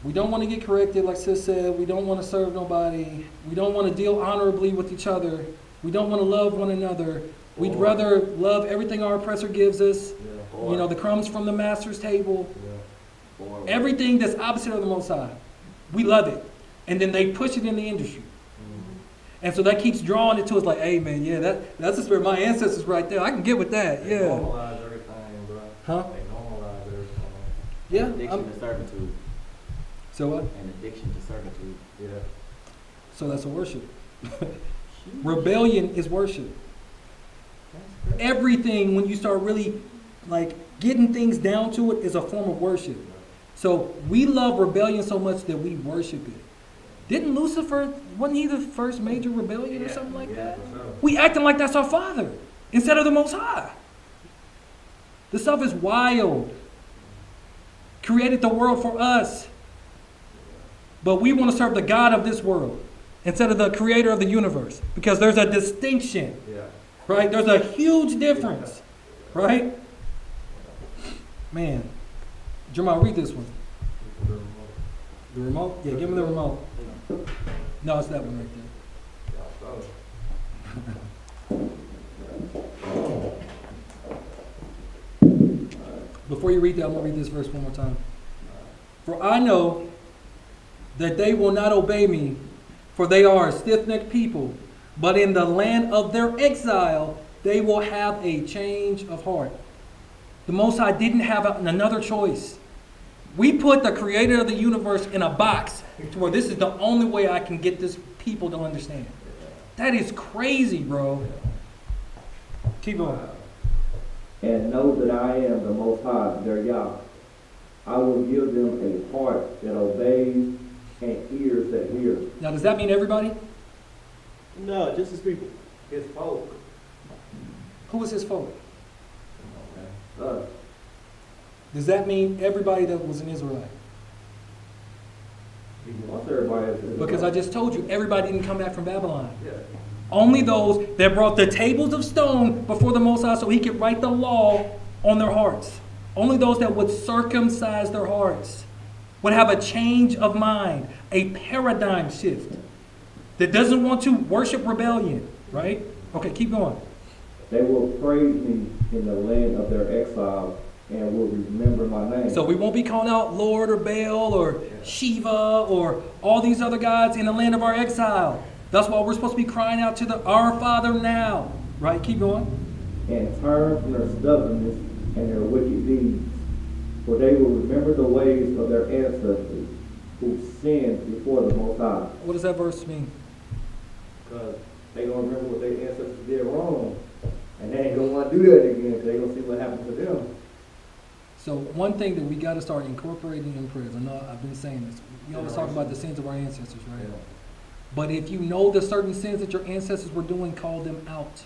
We don't want to get corrected, like Sis said. We don't want to serve nobody. We don't want to deal honorably with each other. We don't want to love one another. We'd rather love everything our oppressor gives us. Yeah. The crumbs from the master's table. Yeah. Everything that's opposite of the Most High. We love it. And then they push it in the industry. And so that keeps drawing it to us like, hey, man, that's the spirit. My ancestors right there. I can get with that. They Yeah. normalize everything, bro. Huh? They normalize everything. Yeah. Addiction to servitude. So what? An addiction to servitude. Yeah. So that's a worship. Rebellion is worship. Everything, when you start really getting things down to it, is a form of worship. So we love rebellion so much that we worship it. Didn't Lucifer, wasn't he the first major rebellion or something like that? For sure. We acting like that's our father instead of the Most High. This stuff is wild. Created the world for us. But we want to serve the God of this world instead of the creator of the universe. Because there's a distinction. Yeah. Right? There's a huge difference. Right? Man. Jamal, read this one. The remote? Yeah, give me the remote. No, it's that one right there. Before you read that, I'm going to read this verse one more time. For I know that they will not obey me, for they are a stiff-necked people. But in the land of their exile, they will have a change of heart. The Most High didn't have another choice. We put the creator of the universe in a box to where this is the only way I can get this people to understand. That is crazy, bro. Keep going. And know that I am the Most High, their Yah. I will give them a heart that obeys and ears that hear. Now, does that mean everybody? No, just his people. His folk. Who was his folk? Us. Does that mean everybody that was an Israelite? Once everybody is Because I just told you, everybody didn't come back from Babylon. Yeah. Only those that brought the tables of stone before the Most High so he could write the law on their hearts. Only those that would circumcise their hearts would have a change of mind, a paradigm shift. that doesn't want to worship rebellion, right? Okay, keep going. They will praise me in the land of their exile and will remember my name. So we won't be calling out Lord or Baal or Shiva or all these other gods in the land of our exile. That's why we're supposed to be crying out to the Our Father now, right? Keep going. And turn from their stubbornness and their wicked deeds. For they will remember the ways of their ancestors who sinned before the Most High. What does that verse mean? Because they don't remember what their ancestors did wrong. And they ain't going to want to do that again because they're going to see what happened to them. So one thing that we got to start incorporating in prayers, I know I've been saying this, we always talk about the sins of our ancestors, right? Yeah. But if you know the certain sins that your ancestors were doing, call them out.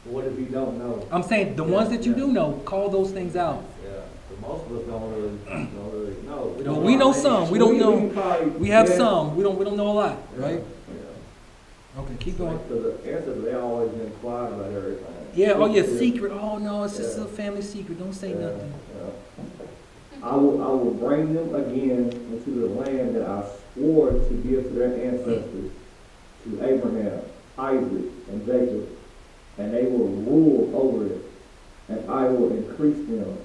What if you don't know? I'm saying the ones that you do know, call those things out. Yeah, but most of us don't really know. Well, we know some. We don't know. Probably, We have some. We don't know a lot, right? Yeah. Okay, keep going. Because the ancestors, they always been quiet about everything. Yeah. Oh yeah. Secret. Oh no, it's just a family secret. Don't say Yeah, nothing. yeah. I will bring them again into the land that I swore to give to their ancestors, to Abraham, Isaac, and Jacob, and they will rule over it, and I will increase them,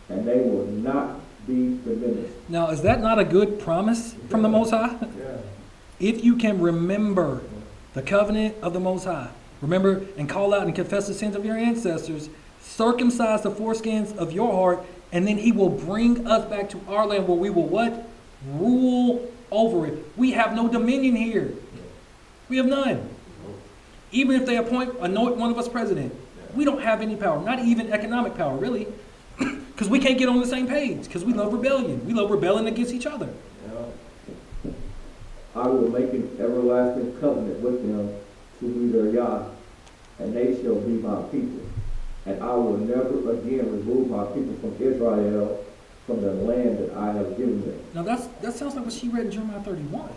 and they will not be diminished. Now, is that not a good promise from the Most High? Yeah. If you can remember the covenant of the Most High, remember and call out and confess the sins of your ancestors, circumcise the foreskins of your heart, and then he will bring us back to our land where we will what? Rule over it. We have no dominion here. We have none. Even if they anoint one of us president, we don't have any power, not even economic power, really, because we can't get on the same page, because we love rebellion. We love rebelling against each other. Yeah. I will make an everlasting covenant with them to be their Yah, and they shall be my people. And I will never again remove my people from Israel, from the land that I have given them. Now that sounds like what she read in Jeremiah 31.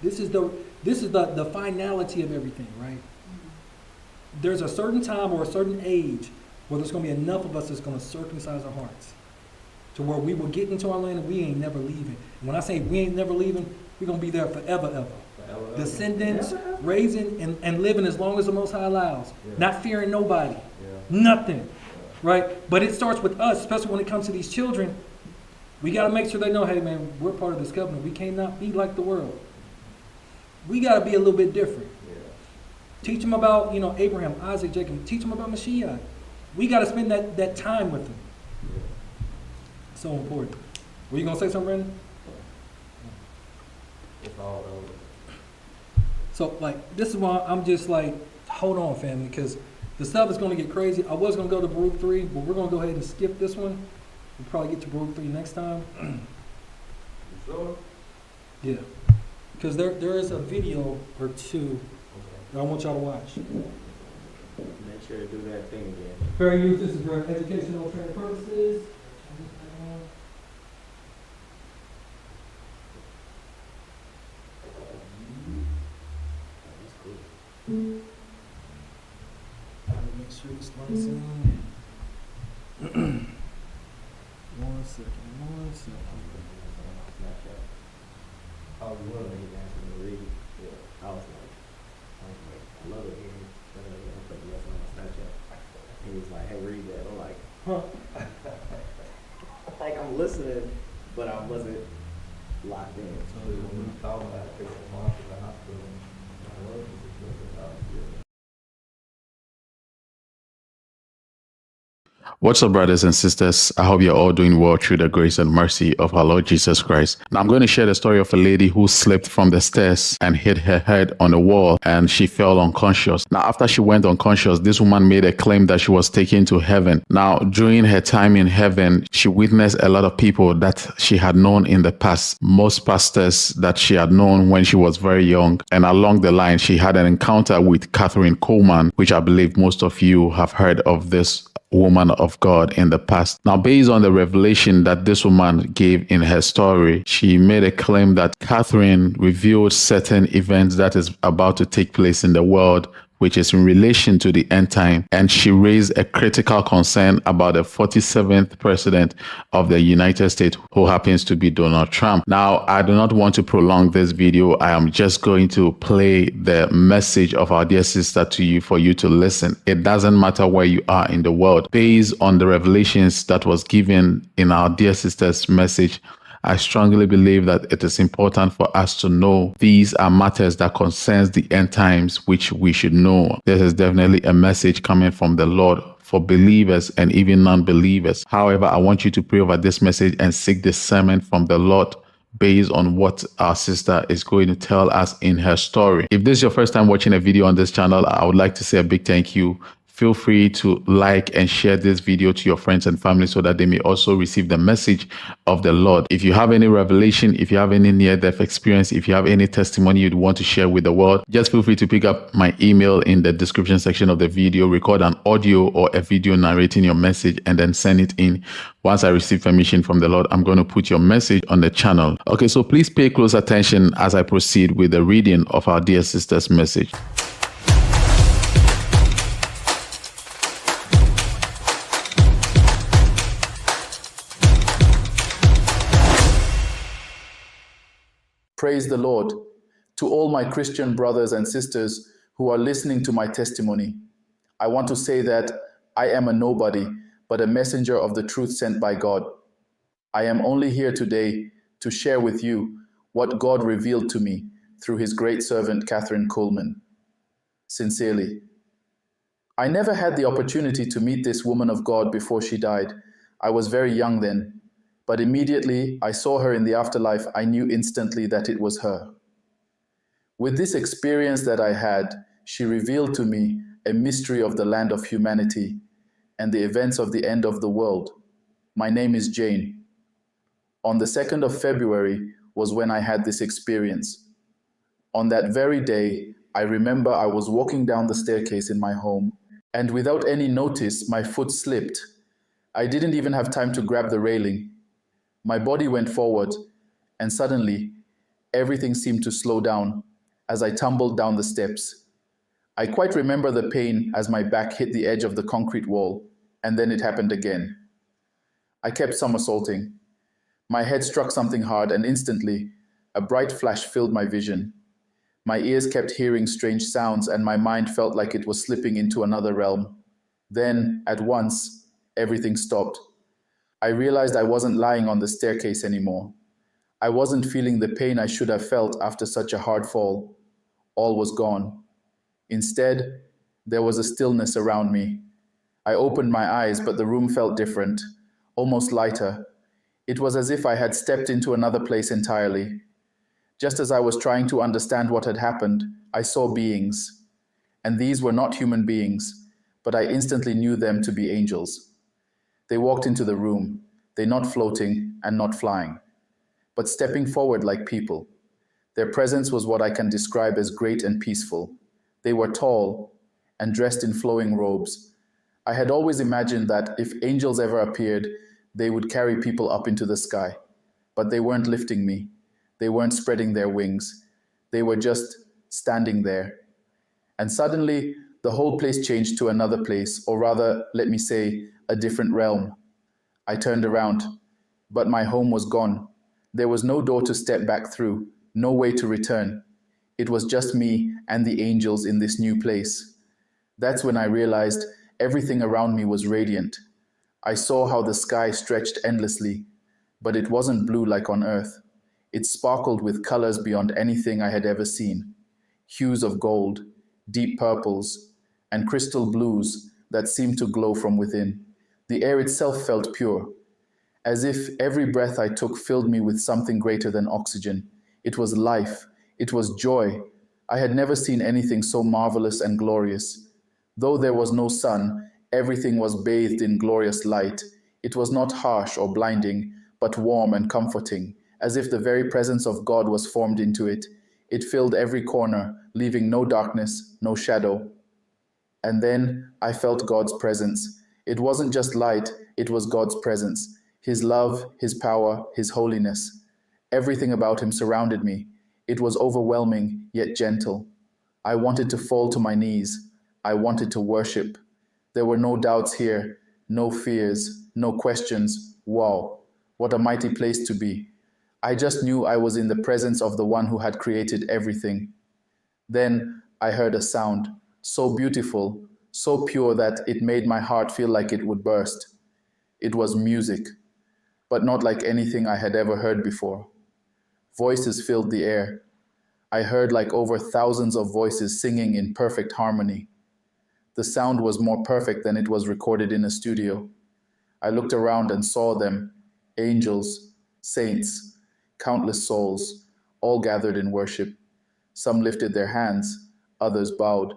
This is the finality of everything, right? There's a certain time or a certain age where there's going to be enough of us that's going to circumcise our hearts to where we will get into our land and we ain't never leaving. And when I say we ain't never leaving, we're going to be there forever, ever. Descendants, raising and living as long as the Most High allows. Not fearing nobody. Nothing. Right? But it starts with us, especially when it comes to these children. We got to make sure they know, hey man, we're part of this covenant. We cannot be like the world. We got to be a little bit different. Teach them about, Abraham, Isaac, Jacob. Teach them about Mashiach. We got to spend that time with them. So important. Were you going to say something, Brandon? It's all over. So, this is why I'm just hold on, family, because the stuff is going to get crazy. I was going to go to Baruch 3, but we're going to go ahead and skip this one. We'll probably get to Baruch 3 next time. You sure? Yeah. Because there is a video or two that I want y'all to watch. Make sure to do that thing again. Fair use, this is for educational training purposes. Make sure this lights in. One second. Oh, you want to make it ask me to read? Yeah. I was like, I love it here. I put the lesson on Snapchat. He was like, hey, read that. I'm like, Huh. like I'm listening, but I wasn't locked in. So when we talk about taking mom to the hospital, I love this is how it feels. What's up, brothers and sisters? I hope you're all doing well through the grace and mercy of our Lord Jesus Christ. Now, I'm going to share the story of a lady who slipped from the stairs and hit her head on the wall and she fell unconscious. Now, after she went unconscious, this woman made a claim that she was taken to heaven. Now, during her time in heaven, she witnessed a lot of people that she had known in the past, most pastors that she had known when she was very young. And along the line, she had an encounter with Catherine Coleman, which I believe most of you have heard of this woman of God in the past. Now, based on the revelation that this woman gave in her story, she made a claim that Catherine revealed certain events that is about to take place in the world which is in relation to the end time. And she raised a critical concern about the 47th president of the United States, who happens to be Donald Trump. Now, I do not want to prolong this video. I am just going to play the message of our dear sister to you for you to listen. It doesn't matter where you are in the world. Based on the revelations that was given in our dear sister's message, I strongly believe that it is important for us to know these are matters that concerns the end times, which we should know. This is definitely a message coming from the Lord for believers and even non-believers. However, I want you to pray over this message and seek discernment from the Lord based on what our sister is going to tell us in her story. If this is your first time watching a video on this channel, I would like to say a big thank you. Feel free to like and share this video to your friends and family so that they may also receive the message of the Lord. If you have any revelation, if you have any near-death experience, if you have any testimony you'd want to share with the world, just feel free to pick up my email in the description section of the video, record an audio or a video narrating your message, and then send it in. Once I receive permission from the Lord, I'm going to put your message on the channel. Okay, so please pay close attention as I proceed with the reading of our dear sister's message. Praise the Lord. To all my Christian brothers and sisters who are listening to my testimony, I want to say that I am a nobody, but a messenger of the truth sent by God. I am only here today to share with you what God revealed to me through his great servant, Catherine Coleman. Sincerely. I never had the opportunity to meet this woman of God before she died. I was very young then. But immediately I saw her in the afterlife, I knew instantly that it was her. With this experience that I had, she revealed to me a mystery of the land of humanity and the events of the end of the world. My name is Jane. On the 2nd of February was when I had this experience. On that very day, I remember I was walking down the staircase in my home, and without any notice, my foot slipped. I didn't even have time to grab the railing. My body went forward, and suddenly, everything seemed to slow down as I tumbled down the steps. I quite remember the pain as my back hit the edge of the concrete wall, and then it happened again. I kept somersaulting. My head struck something hard, and instantly, a bright flash filled my vision. My ears kept hearing strange sounds, and my mind felt like it was slipping into another realm. Then, at once, everything stopped. I realized I wasn't lying on the staircase anymore. I wasn't feeling the pain I should have felt after such a hard fall. All was gone. Instead, there was a stillness around me. I opened my eyes, but the room felt different, almost lighter. It was as if I had stepped into another place entirely. Just as I was trying to understand what had happened, I saw beings. And these were not human beings, but I instantly knew them to be angels. They walked into the room, they not floating and not flying, but stepping forward like people. Their presence was what I can describe as great and peaceful. They were tall and dressed in flowing robes. I had always imagined that if angels ever appeared, they would carry people up into the sky. But they weren't lifting me. They weren't spreading their wings. They were just standing there. And suddenly, the whole place changed to another place, or rather, let me say, a different realm. I turned around, but my home was gone. There was no door to step back through, no way to return. It was just me and the angels in this new place. That's when I realized everything around me was radiant. I saw how the sky stretched endlessly, but it wasn't blue like on earth. It sparkled with colors beyond anything I had ever seen. Hues of gold, deep purples, and crystal blues that seemed to glow from within. The air itself felt pure, as if every breath I took filled me with something greater than oxygen. It was life. It was joy. I had never seen anything so marvelous and glorious. Though there was no sun, everything was bathed in glorious light. It was not harsh or blinding, but warm and comforting, as if the very presence of God was formed into it. It filled every corner, leaving no darkness, no shadow. And then I felt God's presence. It wasn't just light, it was God's presence. His love, His power, His holiness. Everything about Him surrounded me. It was overwhelming, yet gentle. I wanted to fall to my knees. I wanted to worship. There were no doubts here, no fears, no questions. Wow, what a mighty place to be. I just knew I was in the presence of the one who had created everything. Then I heard a sound, so beautiful, so pure that it made my heart feel like it would burst. It was music, but not like anything I had ever heard before. Voices filled the air. I heard like over thousands of voices singing in perfect harmony. The sound was more perfect than it was recorded in a studio. I looked around and saw them, angels, saints, countless souls, all gathered in worship. Some lifted their hands, others bowed,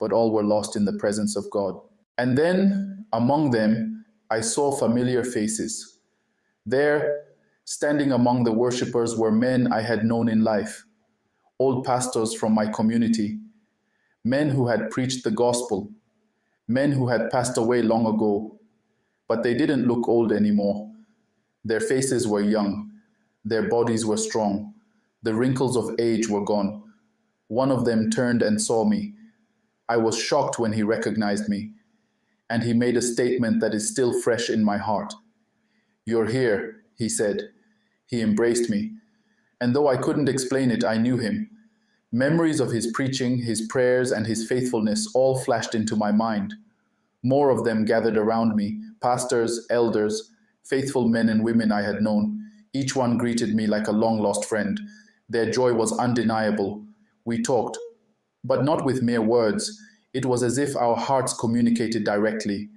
but all were lost in the presence of God. And then, among them, I saw familiar faces. There, standing among the worshippers, were men I had known in life, old pastors from my community, men who had preached the gospel, men who had passed away long ago, but they didn't look old anymore. Their faces were young, their bodies were strong, the wrinkles of age were gone. One of them turned and saw me. I was shocked when he recognized me, and he made a statement that is still fresh in my heart. "You're here," he said. He embraced me, and though I couldn't explain it, I knew him. Memories of his preaching, his prayers, and his faithfulness all flashed into my mind. More of them gathered around me, pastors, elders, faithful men and women I had known. Each one greeted me like a long-lost friend. Their joy was undeniable. We talked, but not with mere words. It was as if our hearts communicated directly.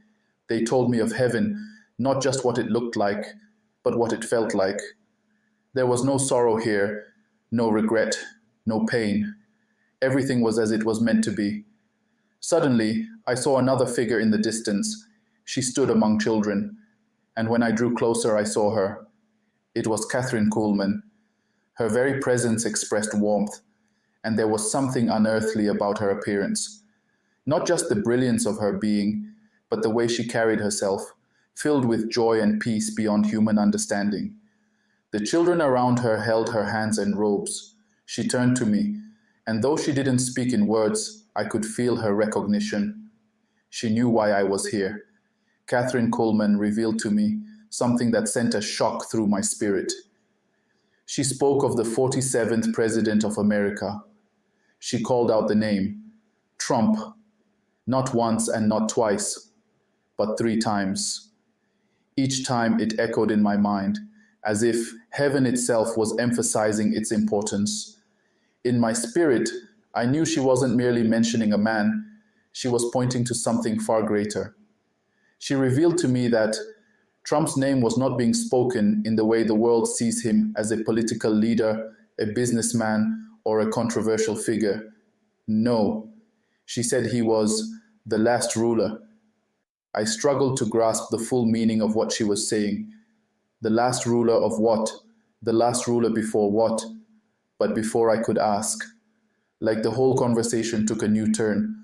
They told me of heaven, not just what it looked like, but what it felt like. There was no sorrow here, no regret, no pain. Everything was as it was meant to be. Suddenly, I saw another figure in the distance. She stood among children, and when I drew closer, I saw her. It was Catherine Kuhlman. Her very presence expressed warmth, and there was something unearthly about her appearance. Not just the brilliance of her being, but the way she carried herself, filled with joy and peace beyond human understanding. The children around her held her hands and robes. She turned to me, and though she didn't speak in words, I could feel her recognition. She knew why I was here. Catherine Coleman revealed to me something that sent a shock through my spirit. She spoke of the 47th President of America. She called out the name, Trump, not once and not twice, but 3 times. Each time it echoed in my mind, as if heaven itself was emphasizing its importance. In my spirit, I knew she wasn't merely mentioning a man, she was pointing to something far greater. She revealed to me that Trump's name was not being spoken in the way the world sees him as a political leader, a businessman, or a controversial figure. No, she said he was the last ruler. I struggled to grasp the full meaning of what she was saying. The last ruler of what? The last ruler before what? But before I could ask, like the whole conversation took a new turn.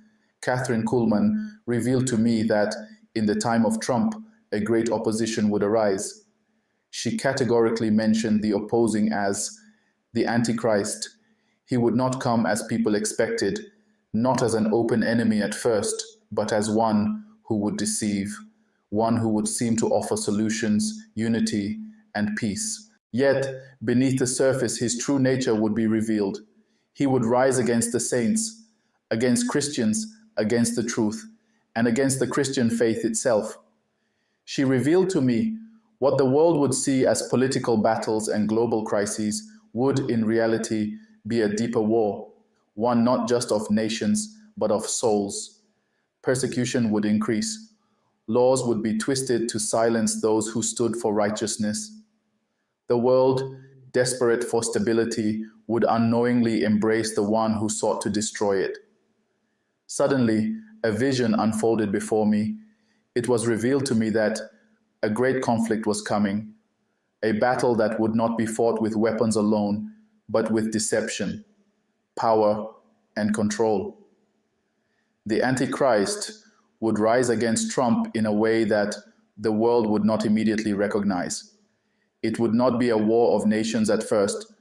Catherine Kuhlman revealed to me that in the time of Trump, a great opposition would arise. She categorically mentioned the opposing as the Antichrist. He would not come as people expected, not as an open enemy at first, but as one who would deceive, one who would seem to offer solutions, unity, and peace. Yet, beneath the surface, his true nature would be revealed. He would rise against the saints, against Christians, against the truth, and against the Christian faith itself. She revealed to me what the world would see as political battles and global crises would in reality be a deeper war, one not just of nations, but of souls. Persecution would increase. Laws would be twisted to silence those who stood for righteousness. The world, desperate for stability, would unknowingly embrace the one who sought to destroy it. Suddenly, a vision unfolded before me. It was revealed to me that a great conflict was coming, a battle that would not be fought with weapons alone, but with deception, power, and control. The Antichrist would rise against Trump in a way that the world would not immediately recognize. It would not be a war of nations at first,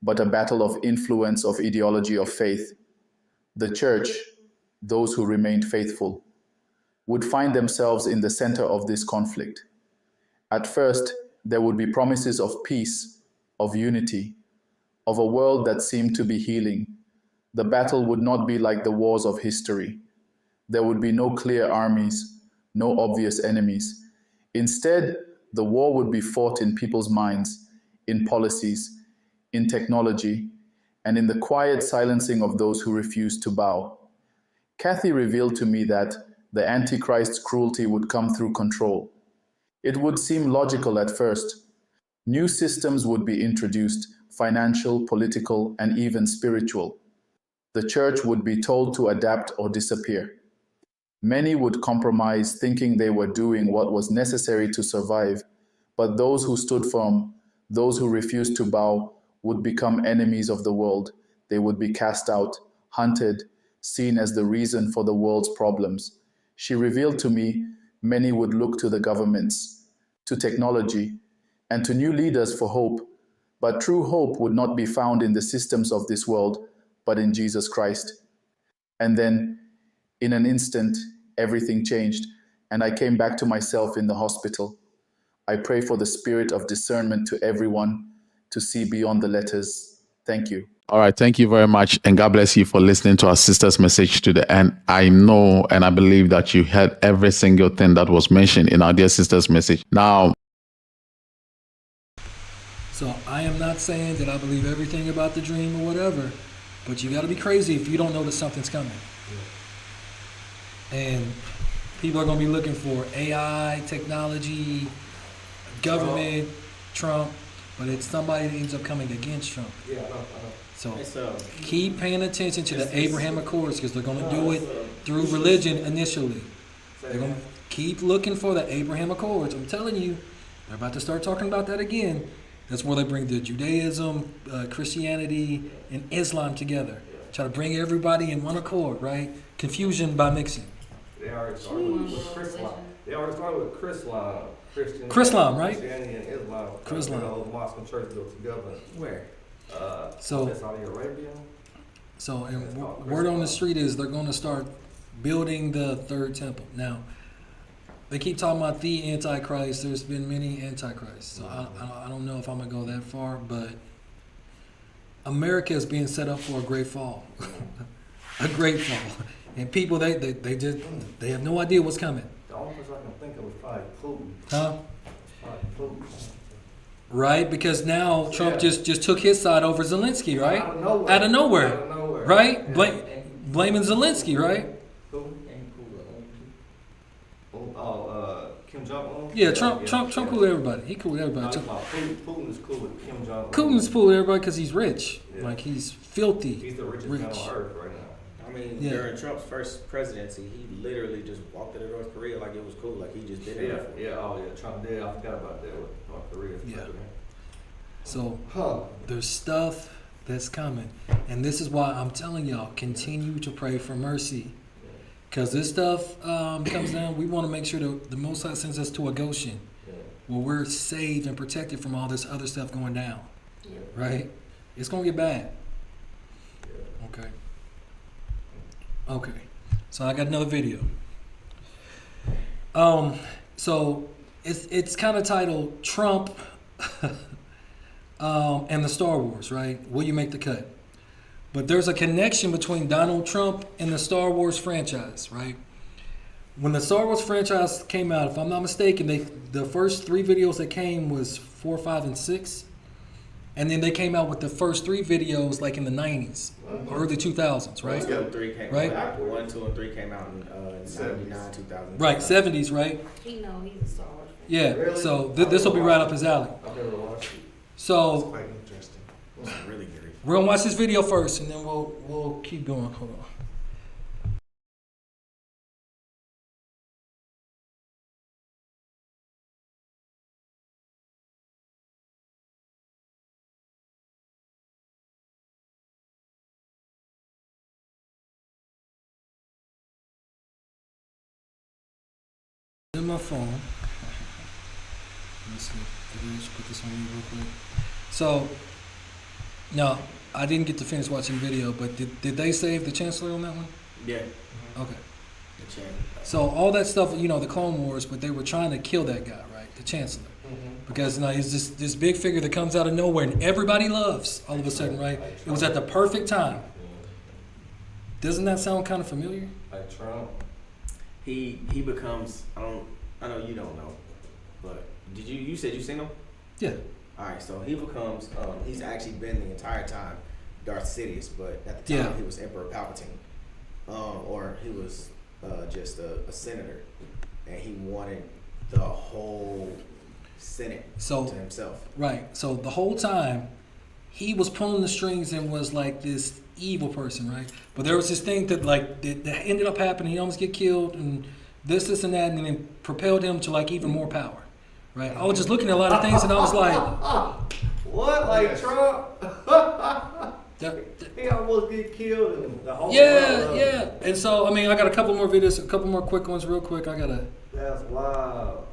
but a battle of influence, of ideology, of faith. The church, those who remained faithful, would find themselves in the center of this conflict. At first, there would be promises of peace, of unity, of a world that seemed to be healing. The battle would not be like the wars of history. There would be no clear armies, no obvious enemies. Instead, the war would be fought in people's minds, in policies, in technology, and in the quiet silencing of those who refused to bow. Kathy revealed to me that the Antichrist's cruelty would come through control. It would seem logical at first. New systems would be introduced, financial, political, and even spiritual. The church would be told to adapt or disappear. Many would compromise, thinking they were doing what was necessary to survive, but those who stood firm, those who refused to bow, would become enemies of the world. They would be cast out, hunted, seen as the reason for the world's problems. She revealed to me many would look to the governments, to technology, and to new leaders for hope, but true hope would not be found in the systems of this world, but in Jesus Christ. And then, in an instant, everything changed, and I came back to myself in the hospital. I pray for the spirit of discernment to everyone to see beyond the letters. Thank you. All right. Thank you very much. And God bless you for listening to our sister's message to the end. I know and I believe that you heard every single thing that was mentioned in our dear sister's message. Now, So I am not saying that I believe everything about the dream or whatever, but you got to be crazy if you don't know that something's coming. And people are going to be looking for AI, technology, government, Trump, but it's somebody that ends up coming against Trump. Yeah, I know. So It's, keep paying attention to the Abraham Accords, because they're going to do it through religion initially. They're going to keep looking for the Abraham Accords. I'm telling you, they're about to start talking about that again. That's where they bring the Judaism, Christianity, and Islam together. Try to bring everybody in one accord, right? Confusion by mixing. They already started with Chrislam. They already started with Chrislam. Chrislam, right? Christianity and Islam. Chrislam. Those mosque and church built together. where? So, Saudi Arabia. so and word on the street is they're going to start building the third temple. Now, they keep talking about the Antichrist. There's been many Antichrists. So I don't know if I'm going to go that far, but America is being set up for a great fall. A great fall. And people, they have no idea what's coming. The only person I can think of is probably Putin. Huh? Probably Putin. Right? Because now Trump Yeah. just took his side over Zelensky, right? Out of nowhere. Out of nowhere. Out of nowhere. Right? Yeah. Blaming Zelensky, right? Who? Kim Jong-un? Yeah, Trump cool with everybody. He cool with everybody. Putin is cool with Kim Jong-un. Putin's cool with everybody because he's rich. Yeah. Like, he's filthy. He's the richest man on earth right now. I mean, Yeah. during Trump's first presidency, he literally just walked into North Korea like it was cool, like he just did it. Trump did. I forgot about that with North Korea. Yeah. So Huh. there's stuff that's coming. And this is why I'm telling y'all, continue to pray for mercy. Because this stuff comes down, we want to make sure the Most High sends us to a Goshen where we're saved and protected from all this other stuff going down. Yeah. Right? It's going to get bad. Okay. Okay. So I got another video. So it's kind of titled Trump and the Star Wars, right? Will you make the cut? But there's a connection between Donald Trump and the Star Wars franchise, right? When the Star Wars franchise came out, if I'm not mistaken, the first 3 videos that came was 4, 5, and 6. And then they came out with the first 3 videos like in the 90s, early 2000s, right? 1, 2, and 3 came Right? out. 1, 2, and 3 came out in 99, 2000. Right, 70s, right? He know he's a Star Wars fan. Yeah, Really? so this will be right up his alley. I've never watched it. It's So quite interesting. It was really good. we're gonna watch this video first, and then we'll keep going. Hold on. In my phone. Let's see. Let me just put this on you real quick. So, now, I didn't get to finish watching the video, but did they save the Chancellor on that one? Yeah. Okay. The chain. So all that stuff, the Clone Wars, but they were trying to kill that guy, right? The Chancellor. Because he's this big figure that comes out of nowhere and everybody loves all of a sudden, right? It was at the perfect time. Doesn't that sound kind of familiar? Like Trump. He becomes, I know you don't know, but you said you seen him? Yeah. Alright, so he becomes, he's actually been the entire time Darth Sidious, but at the time he was Emperor Palpatine. Or he was just a senator, and he wanted the whole Senate to himself. Right. So the whole time, he was pulling the strings and was like this evil person, right? But there was this thing that that ended up happening. He almost get killed, and this, and that, and then propelled him to even more power, right? I was just looking at a lot of things, and I was like, what? Like Trump? He almost get killed and the whole yeah. And so, I got a couple more videos, a couple more quick ones real quick. That's wild.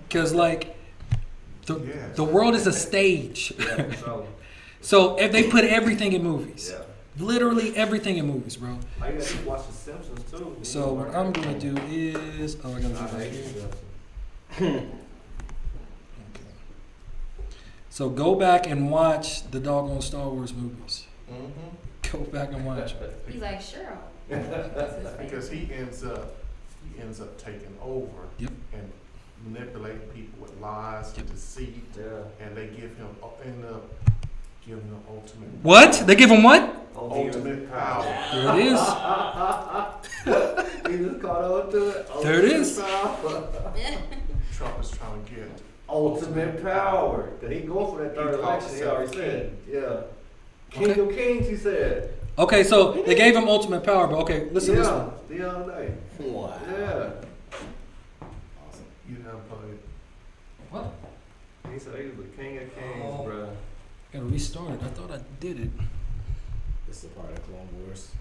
Because, the world is a stage. Yeah, so if they put everything in movies. Yeah. Literally everything in movies, bro. I gotta watch The Simpsons, too. So what I'm going to do is... I got to do that here. Okay. So go back and watch the doggone Star Wars movies. Go back and watch it. He's like, sure. Because he ends up taking over and manipulating people with lies and deceit, and they end up giving him ultimate. What? They give him what? Ultimate power. There it is. He just caught on to it. There it is. Trump is trying to get Ultimate power. Cause he going for that third election. He already said, King of Kings. He said. Okay, so they gave him ultimate power, but listen to this one. The other day. Wow. Yeah. Awesome. You haven't played. What? He said he was the King of Kings, bro. Gotta restart it. I thought I did it. This is a part of Clone Wars.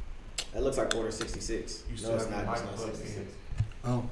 That looks like Order 66. You No, it's still not. have It's the not mic plugged 66. in. Oh.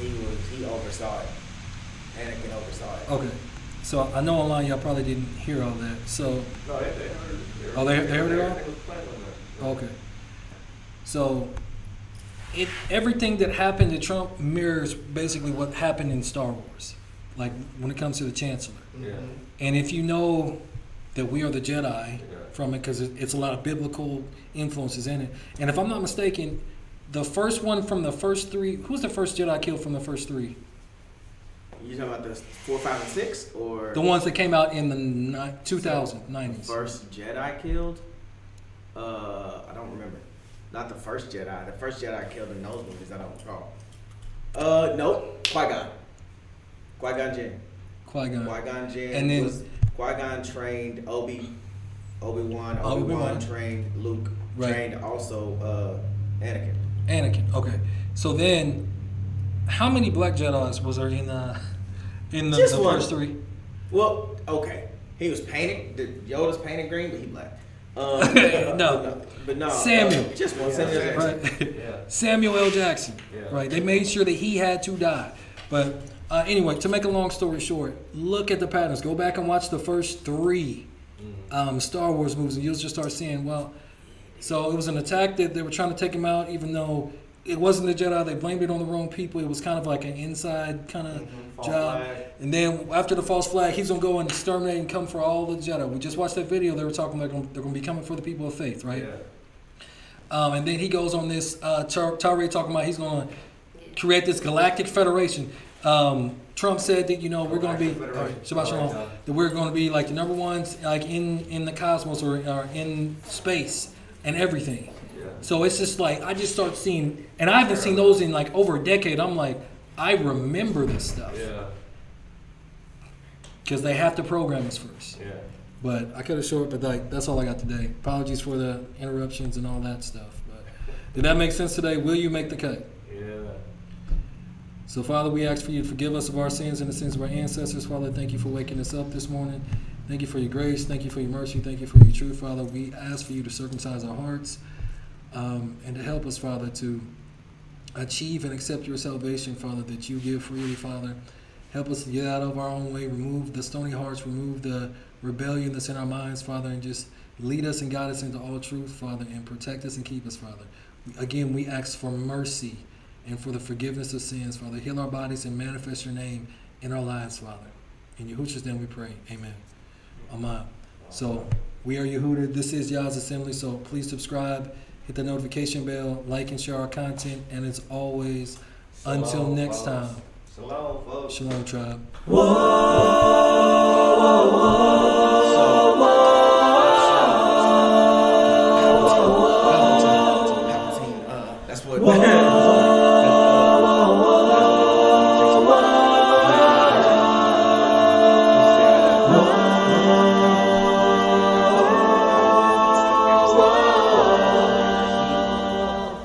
He oversaw it. Anakin oversaw it. Okay. So I know online y'all probably didn't hear all that. So No, they heard it. Oh, they heard it all? Everything was playing on there. okay. So everything that happened to Trump mirrors basically what happened in Star Wars. Like when it comes to the Chancellor. Yeah. And if you know that we are the Jedi from it, because it's a lot of biblical influences in it. And if I'm not mistaken, the first one from the first three, who's the first Jedi killed from the first three? You talking about the 4, 5, and 6, or The ones that came out in the 90s. first Jedi killed? I don't remember. Not the first Jedi. The first Jedi killed in those movies. I don't recall. Nope. Qui-Gon. Qui-Gon Jinn. Qui-Gon. Qui-Gon Jinn And then- was Qui-Gon trained Obi-Wan. Obi-Wan. Obi-Wan trained Luke. Right. Trained also Anakin. Anakin. Okay. So then, how many Black Jedis was there in the Just one. first three? Well, okay. He was painted. Yoda's painted green, but he black. No. But no. Samuel. Just one. Samuel Jackson. Right. Yeah. Samuel L. Jackson. Yeah. Right. They made sure that he had to die. But Anyway, to make a long story short, look at the patterns. Go back and watch the first 3 Star Wars movies, and you'll just start seeing, well, so it was an attack that they were trying to take him out, even though it wasn't the Jedi. They blamed it on the wrong people. It was kind of like an inside kind of job. Flag. And then after the false flag, he's going to go and exterminate and come for all the Jedi. We just watched that video. They were talking they're going to be coming for the people of faith, right? Yeah. And then he goes on this, Tari talking about he's going to create this galactic federation. Trump said that, we're going to be, Shabbat Shalom, that we're going to be like the number ones like in the cosmos or in space and everything. Yeah. So it's just like, I just start seeing, and I haven't seen those in like over a decade. I'm like, I remember this stuff. Yeah. Because they have to program us first. Yeah. But I cut it short, but like that's all I got today. Apologies for the interruptions and all that stuff. But did that make sense today? Will you make the cut? Yeah. So, Father, we ask for you to forgive us of our sins and the sins of our ancestors. Father, thank you for waking us up this morning. Thank you for your grace. Thank you for your mercy. Thank you for your truth, Father. We ask for you to circumcise our hearts and to help us, Father, to achieve and accept your salvation, Father, that you give freely, Father. Help us to get out of our own way, remove the stony hearts, remove the rebellion that's in our minds, Father, and just lead us and guide us into all truth, Father, and protect us and keep us, Father. Again, we ask for mercy and for the forgiveness of sins, Father. Heal our bodies and manifest your name in our lives, Father. In Yahushua's name we pray. Amen. Amen. So, we are Yehuda. This is YAH'S Assembly, so please subscribe, hit the notification bell, like and share our content, and as always, until next time, Shalom, folks. Shalom, tribe. Whoa, whoa, whoa.